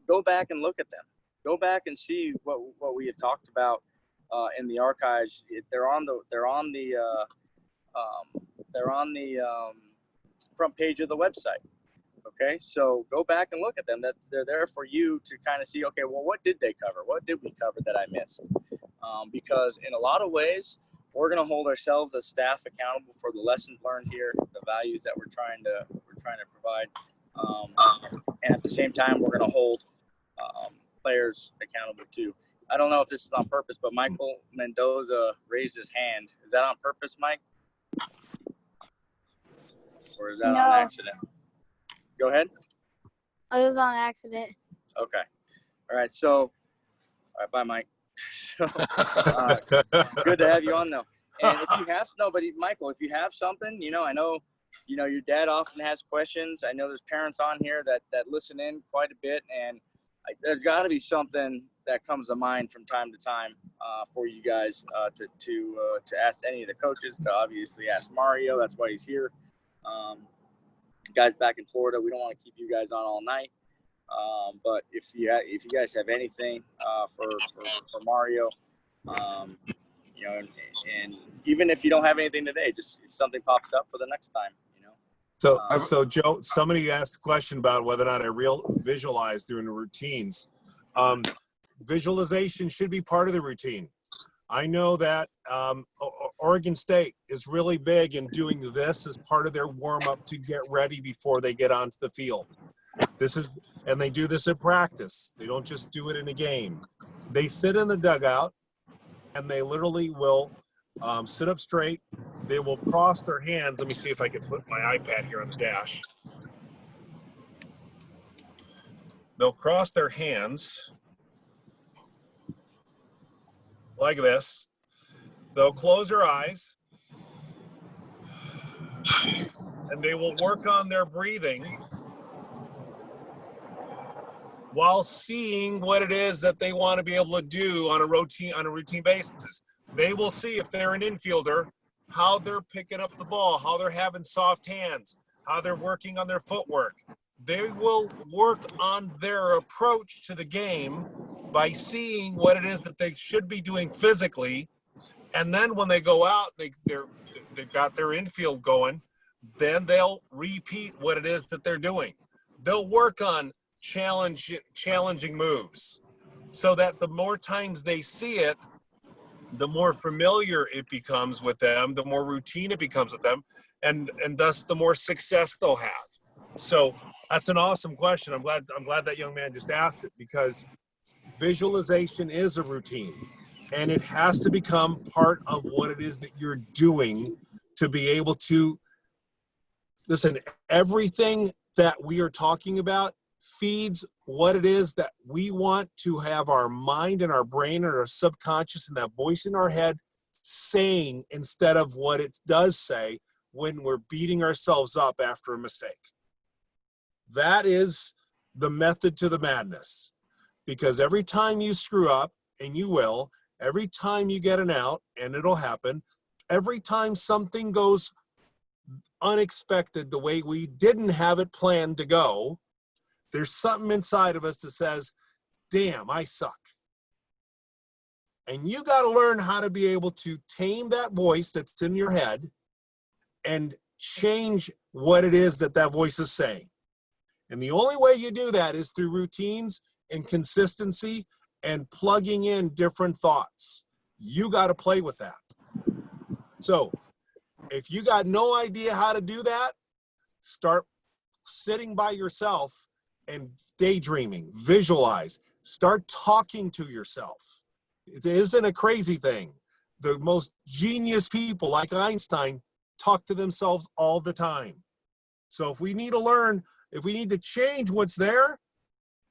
go back and look at them. Go back and see what we have talked about in the archives. They're on the front page of the website. Okay, so go back and look at them. They're there for you to kind of see, okay, well, what did they cover? What did we cover that I missed? Because in a lot of ways, we're going to hold ourselves as staff accountable for the lessons learned here, the values that we're trying to provide, and at the same time, we're going to hold players accountable too. I don't know if this is on purpose, but Michael Mendoza raised his hand. Is that on purpose, Mike? Or is that on accident? Go ahead. It was on accident. Okay. All right. So, all right. Bye, Mike. So, good to have you on, though. And if you have Michael, if you have something, I know, your dad often has questions. I know there's parents on here that listen in quite a bit, and there's got to be something that comes to mind from time to time for you guys to ask any of the coaches, to obviously ask Mario. That's why he's here. Guys back in Florida, we don't want to keep you guys on all night. But if you guys have anything for Mario, and even if you don't have anything today, just if something pops up for the next time, So Joe, somebody asked a question about whether or not I visualize during the routines. Visualization should be part of the routine. I know that Oregon State is really big in doing this as part of their warm-up to get ready before they get onto the field. And they do this at practice. They don't just do it in a game. They sit in the dugout, and they literally will sit up straight. They will cross their hands. Let me see if I can put my iPad here on the dash. They'll cross their hands like this. They'll close their eyes, and they will work on their breathing while seeing what it is that they want to be able to do on a routine basis. They will see, if they're an infielder, how they're picking up the ball, how they're having soft hands, how they're working on their footwork. They will work on their approach to the game by seeing what it is that they should be doing physically. And then when they go out, they've got their infield going, then they'll repeat what it is that they're doing. They'll work on challenging moves, so that the more times they see it, the more familiar it becomes with them, the more routine it becomes with them, and thus the more success they'll have. So that's an awesome question. I'm glad that young man just asked it, because visualization is a routine, and it has to become part of what it is that you're doing to be able to listen. Everything that we are talking about feeds what it is that we want to have our mind and our brain and our subconscious and that voice in our head saying, instead of what it does say when we're beating ourselves up after a mistake. That is the method to the madness, because every time you screw up, and you will, every time you get an out, and it'll happen, every time something goes unexpected the way we didn't have it planned to go, there's something inside of us that says, damn, I suck. And you got to learn how to be able to tame that voice that's in your head and change what it is that voice is saying. And the only way you do that is through routines and consistency and plugging in different thoughts. You got to play with that. So if you got no idea how to do that, start sitting by yourself and daydreaming, visualize, start talking to yourself. It isn't a crazy thing. The most genius people, like Einstein, talk to themselves all the time. So if we need to learn, if we need to change what's there,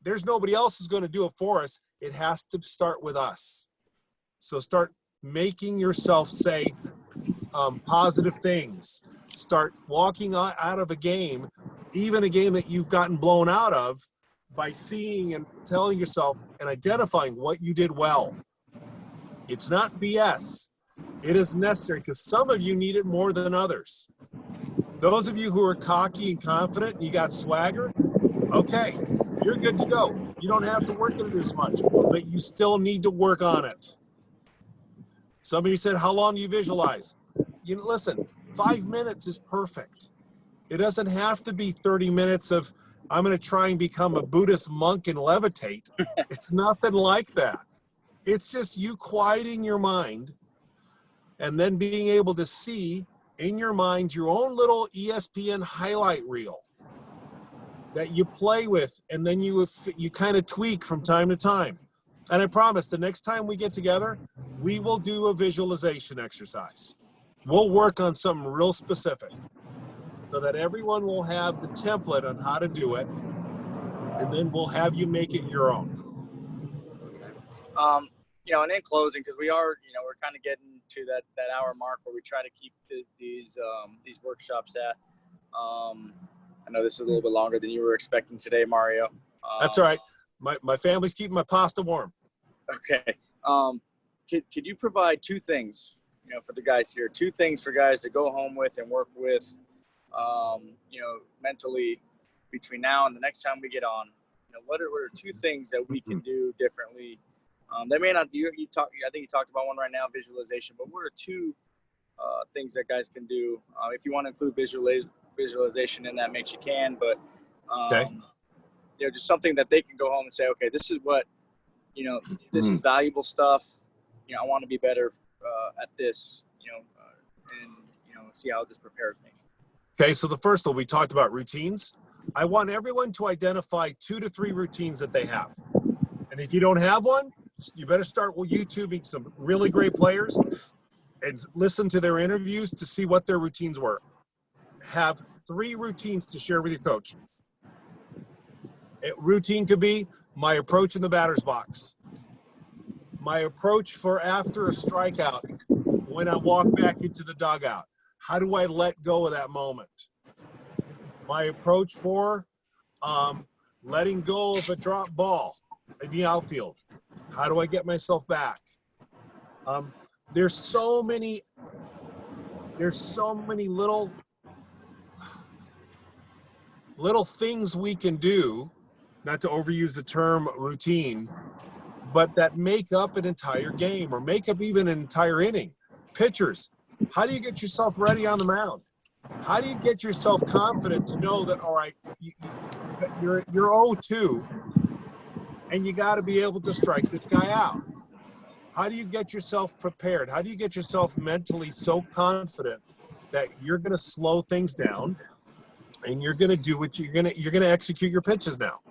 there's nobody else who's going to do it for us. It has to start with us. So start making yourself say positive things. Start walking out of a game, even a game that you've gotten blown out of, by seeing and telling yourself and identifying what you did well. It's not BS. It is necessary, because some of you need it more than others. Those of you who are cocky and confident and you got swagger, okay, you're good to go. You don't have to work at it as much, but you still need to work on it. Somebody said, how long do you visualize? You know, listen, 5 minutes is perfect. It doesn't have to be 30 minutes of, I'm going to try and become a Buddhist monk and levitate. It's nothing like that. It's just you quieting your mind and then being able to see in your mind your own little ESPN highlight reel that you play with, and then you kind of tweak from time to time. And I promise the next time we get together, we will do a visualization exercise. We'll work on something real specific so that everyone will have the template on how to do it, and then we'll have you make it your own. Okay. And in closing, because we're kind of getting to that hour mark where we try to keep these workshops at. I know this is a little bit longer than you were expecting today, Mario. That's all right. My family's keeping my pasta warm. Okay. Could you provide two things, for the guys here, two things for guys to go home with and work with, mentally between now and the next time we get on? What are two things that we can do differently? They may not. I think you talked about one right now, visualization. But what are two things that guys can do? If you want to include visualization in that, makes you can. But Okay. just something that they can go home and say, okay, this is what this is valuable stuff. I want to be better at this. And see how this prepares me. Okay. So the first one, we talked about routines. I want everyone to identify 2 to 3 routines that they have. And if you don't have one, you better start with YouTubing some really great players and listen to their interviews to see what their routines were. Have 3 routines to share with your coach. A routine could be my approach in the batter's box, My approach for after a strikeout, when I walk back into the dugout, how do I let go of that moment? My approach for letting go of a drop ball in the outfield, how do I get myself back? There's so many little things we can do, not to overuse the term routine, but that make up an entire game or make up even an entire inning. Pitchers, how do you get yourself ready on the mound? How do you get yourself confident to know that, all right, you're 0-2 and you got to be able to strike this guy out? How do you get yourself prepared? How do you get yourself mentally so confident that you're going to slow things down and you're going to do what you're going to execute your pitches now?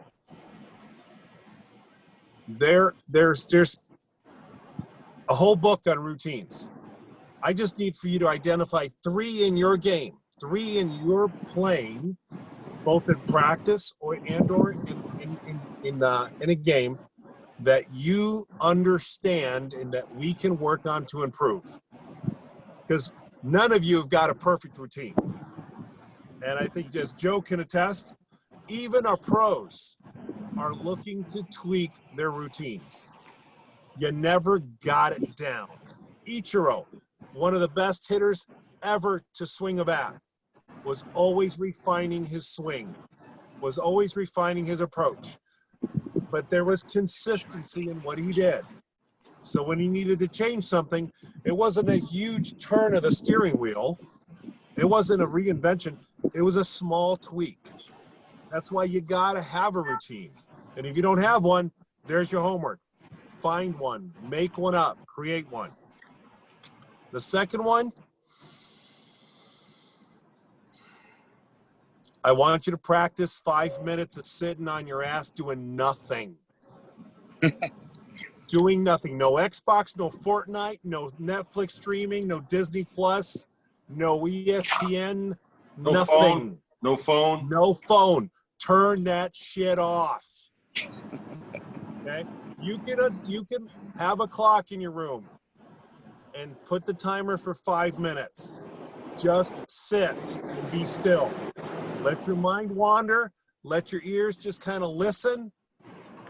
There's a whole book on routines. I just need for you to identify 3 in your game, 3 in your playing, both in practice or in a game that you understand and that we can work on to improve. Because none of you have got a perfect routine. And I think, as Joe can attest, even our pros are looking to tweak their routines. You never got it down. Ichiro, one of the best hitters ever to swing a bat, was always refining his swing, was always refining his approach. But there was consistency in what he did. So when he needed to change something, it wasn't a huge turn of the steering wheel. It wasn't a reinvention. It was a small tweak. That's why you got to have a routine. And if you don't have one, there's your homework. Find one, make one up, create one. The second one, I want you to practice 5 minutes of sitting on your ass doing nothing. Doing nothing. No Xbox, no Fortnite, no Netflix streaming, no Disney Plus, no ESPN, No nothing. phone. No phone. No phone. Turn that shit off. Okay? You can have a clock in your room and put the timer for 5 minutes. Just sit and be still. Let your mind wander. Let your ears just kind of listen.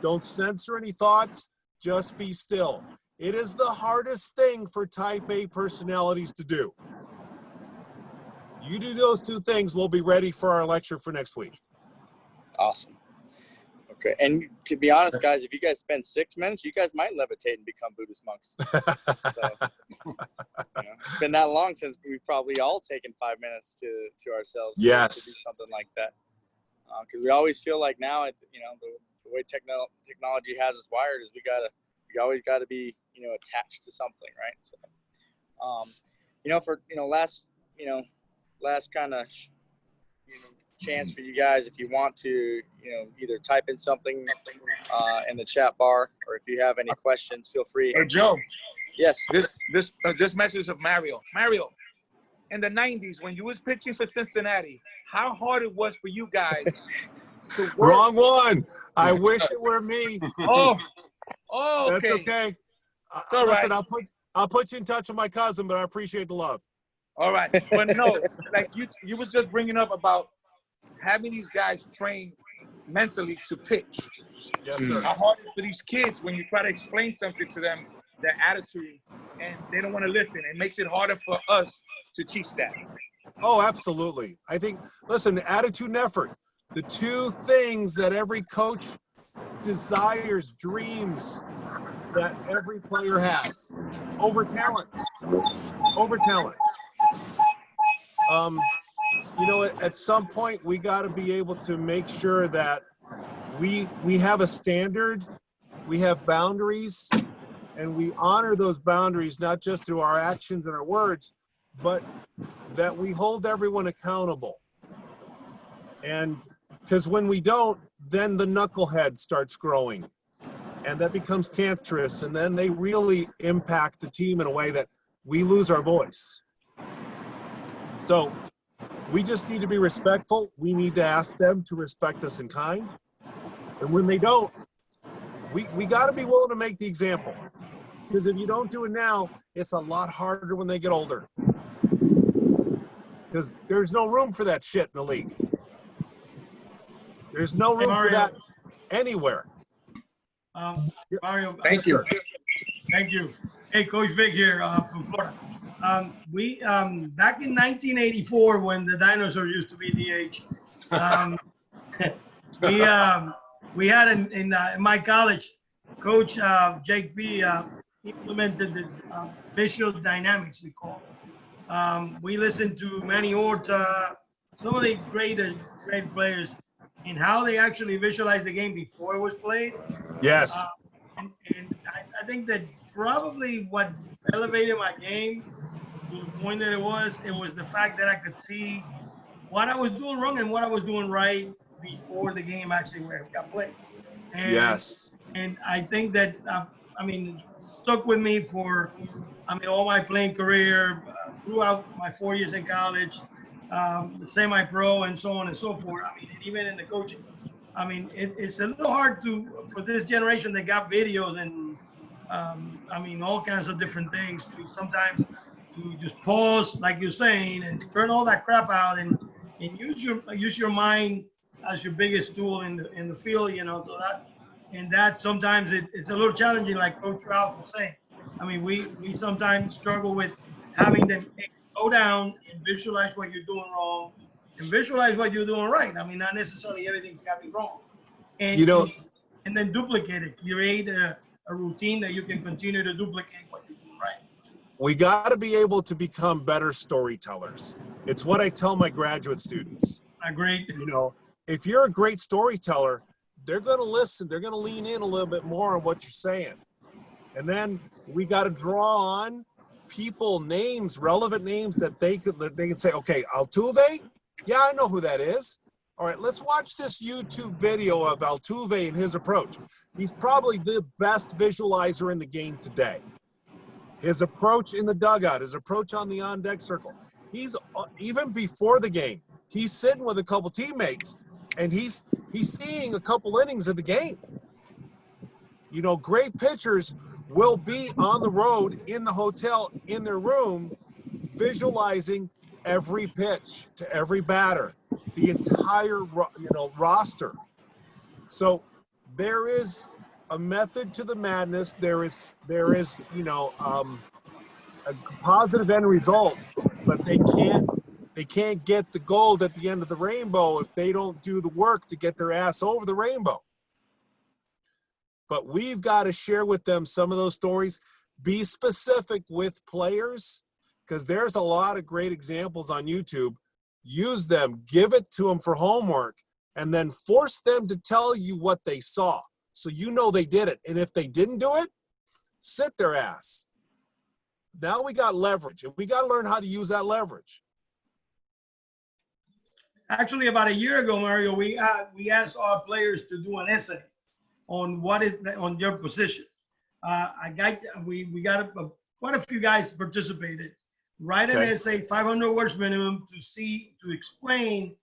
Don't censor any thoughts. Just be still. It is the hardest thing for type A personalities to do. You do those 2 things, we'll be ready for our lecture for next week. Awesome. Okay. And to be honest, guys, if you guys spend 6 minutes, you guys might levitate and become Buddhist monks. So, it's been that long since we've probably all taken 5 minutes to ourselves to do something like that. Because we always feel like now, the way technology has us wired is we always got to be, attached to something, right? So, last kind of, chance for you guys, if you want to, either type in something in the chat bar, or if you have any questions, feel free. Hey, Joe. Yes. This message of Mario. Mario, in the 90s, when you was pitching for Cincinnati, how hard it was for you guys to work. Wrong one. I wish it were me. Oh, okay. That's okay. All Listen, right. I'll put you in touch with my cousin, but I appreciate the love. All right. But no, like you was just bringing up about having these guys train mentally to pitch. Yes, sir. How hard it is for these kids when you try to explain something to them, their attitude, and they don't want to listen. It makes it harder for us to teach that. Oh, absolutely. I think, listen, attitude and effort, the 2 things that every coach desires, dreams that every player has. Over talent. Over talent. At some point, we got to be able to make sure that we have a standard, we have boundaries, and we honor those boundaries, not just through our actions and our words, but that we hold everyone accountable. And because when we don't, then the knucklehead starts growing, and that becomes cancerous, and then they really impact the team in a way that we lose our voice. So we just need to be respectful. We need to ask them to respect us in kind. And when they don't, we got to be willing to make the example. Because if you don't do it now, it's a lot harder when they get older. Because there's no room for that shit in the league. There's no room for that anywhere. Mario, Thank you. thank you. Hey, Coach Vic here from Florida. We back in 1984, when the dinosaurs used to be DH, we had in my college, Coach Jake B implemented the visual dynamics, they call it. We listened to Manny Orta, some of the great players, and how they actually visualized the game before it was played. Yes. And I think that probably what elevated my game to the point that it was the fact that I could see what I was doing wrong and what I was doing right before the game actually got played. And, Yes. And I think that, it stuck with me for, all my playing career, throughout my 4 years in college, the semi-pro and so on and so forth. And even in the coaching. It's a little hard for this generation that got videos and, all kinds of different things to sometimes to just pause, like you're saying, and turn all that crap out and use your mind as your biggest tool in the field, so that sometimes it's a little challenging, like Coach Ralph was saying. We sometimes struggle with having them slow down and visualize what you're doing wrong and visualize what you're doing right. Not necessarily everything's got to be wrong. And and then duplicate it, create a routine that you can continue to duplicate what you're doing right. We got to be able to become better storytellers. It's what I tell my graduate students. Agreed. If you're a great storyteller, they're going to listen. They're going to lean in a little bit more on what you're saying. And then we got to draw on people, names, relevant names that they can say, okay, Altuve? Yeah, I know who that is. All right, let's watch this YouTube video of Altuve and his approach. He's probably the best visualizer in the game today. His approach in the dugout, his approach on the on-deck circle. He's, even before the game, he's sitting with a couple teammates, and he's seeing a couple innings of the game. Great pitchers will be on the road, in the hotel, in their room, visualizing every pitch to every batter, the entire roster. So there is a method to the madness. There is a positive end result, but they can't get the gold at the end of the rainbow if they don't do the work to get their ass over the rainbow. But we've got to share with them some of those stories. Be specific with players, because there's a lot of great examples on YouTube. Use them, give it to them for homework, and then force them to tell you what they saw, so they did it. And if they didn't do it, sit their ass. Now we got leverage, and we got to learn how to use that leverage. Actually, about a year ago, Mario, we asked our players to do an essay on on your position. We got quite a few guys participated. Write an essay, 500 words minimum, to explain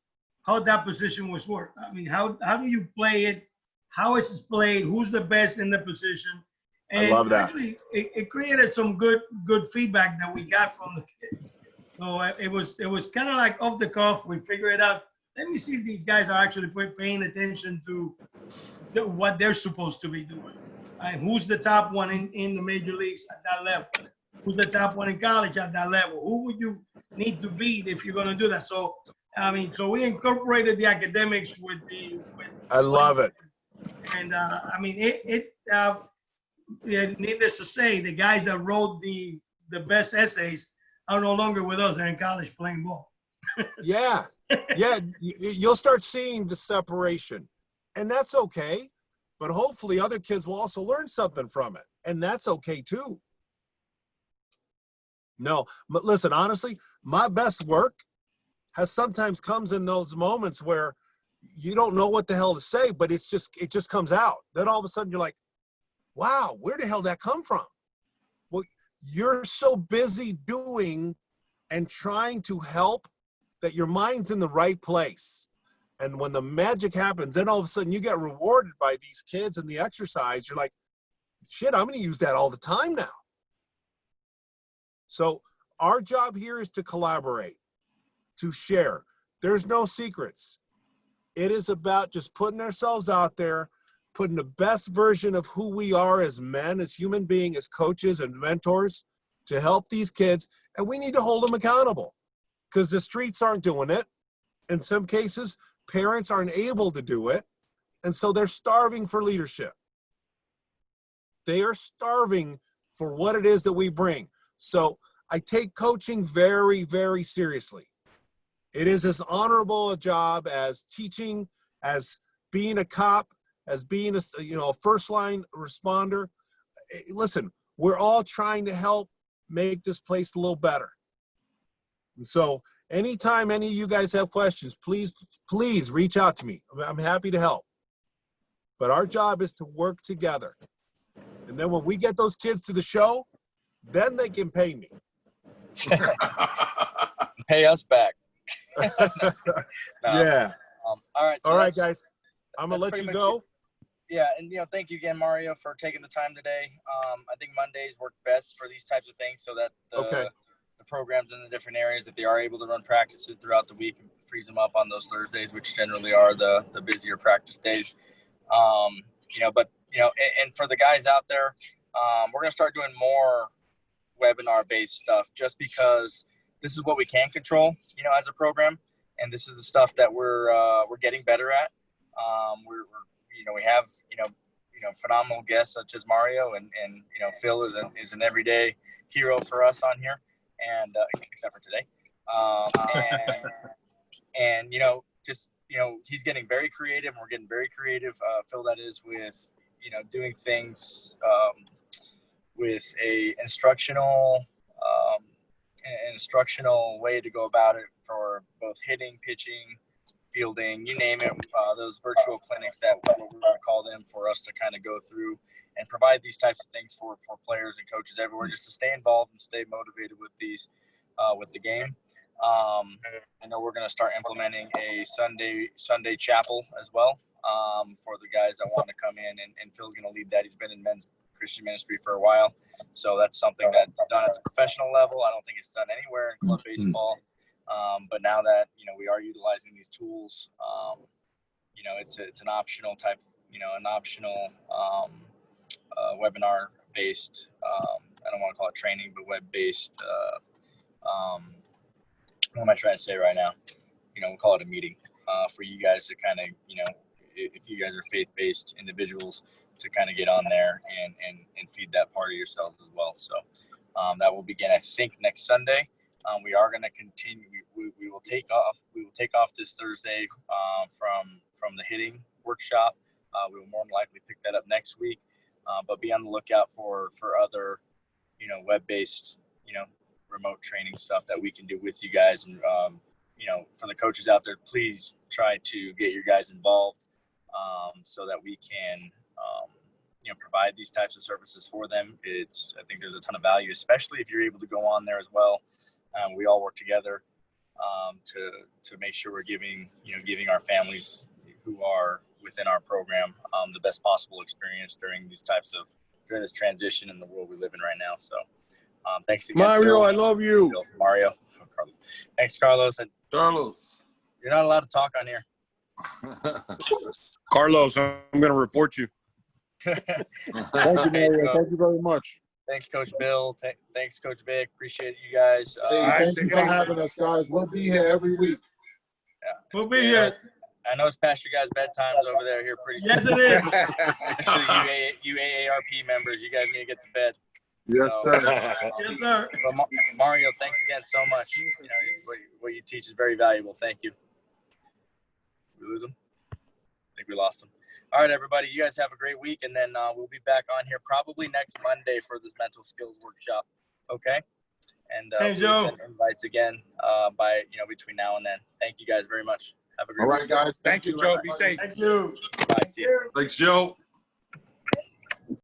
how that position was worked. How do you play it? How is it played? Who's the best in the position? And I love that. Actually, it created some good feedback that we got from the kids. So it was kind of like off the cuff. We figured it out. Let me see if these guys are actually paying attention to what they're supposed to be doing. Who's the top one in the major leagues at that level? Who's the top one in college at that level? Who would you need to beat if you're going to do that? So, so we incorporated the academics with I love it. And needless to say, the guys that wrote the best essays are no longer with us. They're in college playing ball. Yeah. You'll start seeing the separation, and that's okay. But hopefully other kids will also learn something from it, and that's okay too. No, but listen, honestly, my best work has sometimes comes in those moments where you don't know what the hell to say, but it just comes out. Then all of a sudden you're like, wow, where the hell did that come from? Well, you're so busy doing and trying to help that your mind's in the right place. And when the magic happens, then all of a sudden you get rewarded by these kids and the exercise. You're like, shit, I'm going to use that all the time now. So our job here is to collaborate, to share. There's no secrets. It is about just putting ourselves out there, putting the best version of who we are as men, as human beings, as coaches and mentors to help these kids. And we need to hold them accountable because the streets aren't doing it. In some cases, parents aren't able to do it. And so they're starving for leadership. They are starving for what it is that we bring. So I take coaching very, very seriously. It is as honorable a job as teaching, as being a cop, as being a first line responder. Listen, we're all trying to help make this place a little better. And so anytime any of you guys have questions, please reach out to me. I'm happy to help. But our job is to work together. And then when we get those kids to the show, then they can pay me. Pay us back. Yeah. All right. So all right, guys. I'm going to let you go. Yeah, and thank you again, Mario, for taking the time today. I think Mondays work best for these types of things, so that the programs in the different areas, if they are able to run practices throughout the week, and frees them up on those Thursdays, which generally are the busier practice days. And for the guys out there, we're gonna start doing more webinar-based stuff, just because this is what we can control, as a program, and this is the stuff that we're getting better at. We have phenomenal guests such as Mario and Phil is an everyday hero for us on here, and except for today. He's getting very creative, and we're getting very creative. Phil, that is, with doing things with an instructional way to go about it for both hitting, pitching, fielding, you name it. Those virtual clinics that we're going to call them, for us to kind of go through and provide these types of things for players and coaches everywhere, just to stay involved and stay motivated with these with the game. I know we're going to start implementing a Sunday chapel as well, for the guys that want to come in, and Phil's going to lead that. He's been in men's Christian ministry for a while, so that's something that's done at the professional level. I don't think it's done anywhere in club baseball. But now that we are utilizing these tools, it's an optional type, webinar based. I don't want to call it training, but web based. What am I trying to say right now? We'll call it a meeting for you guys to kind of, if you guys are faith based individuals, to kind of get on there and feed that part of yourselves as well. So that will begin, I think, next Sunday. We are going to continue. We will take off this Thursday from the hitting workshop. We will more than likely pick that up next week. But be on the lookout for other, web-based, remote training stuff that we can do with you guys. And for the coaches out there, please try to get your guys involved, so that we can provide these types of services for them. I think there's a ton of value, especially if you're able to go on there as well. We all work together to make sure we're giving our families who are within our program the best possible experience during this transition in the world we live in right now. So thanks again, Mario. Phil. I love you. Phil, Mario. Carlos. Thanks, Carlos. And Carlos. you're not allowed to talk on here. Carlos, I'm going to report you. Thank you, Mario. Thank you very much. Thanks, Coach Bill. Thanks, Coach Vic. Appreciate you guys. Hey, thank you for having us, guys. We'll be here every week. Yeah. We'll be here. I know it's past your guys' bedtimes over there here pretty soon. Yes, it is. Especially you AARP members, you guys need to get to bed. Yes, sir. Yes, sir. But Mario, thanks again so much. What you teach is very valuable. Thank you. We lose him? I think we lost him. All right, everybody. You guys have a great week, and then we'll be back on here probably next Monday for this mental skills workshop. Okay? And Hey, Joe. send invites again by between now and then. Thank you guys very much. Have a great All week. right, guys. Thank you, Joe. Be safe. Thank you. Bye. See you. Thanks, Joe.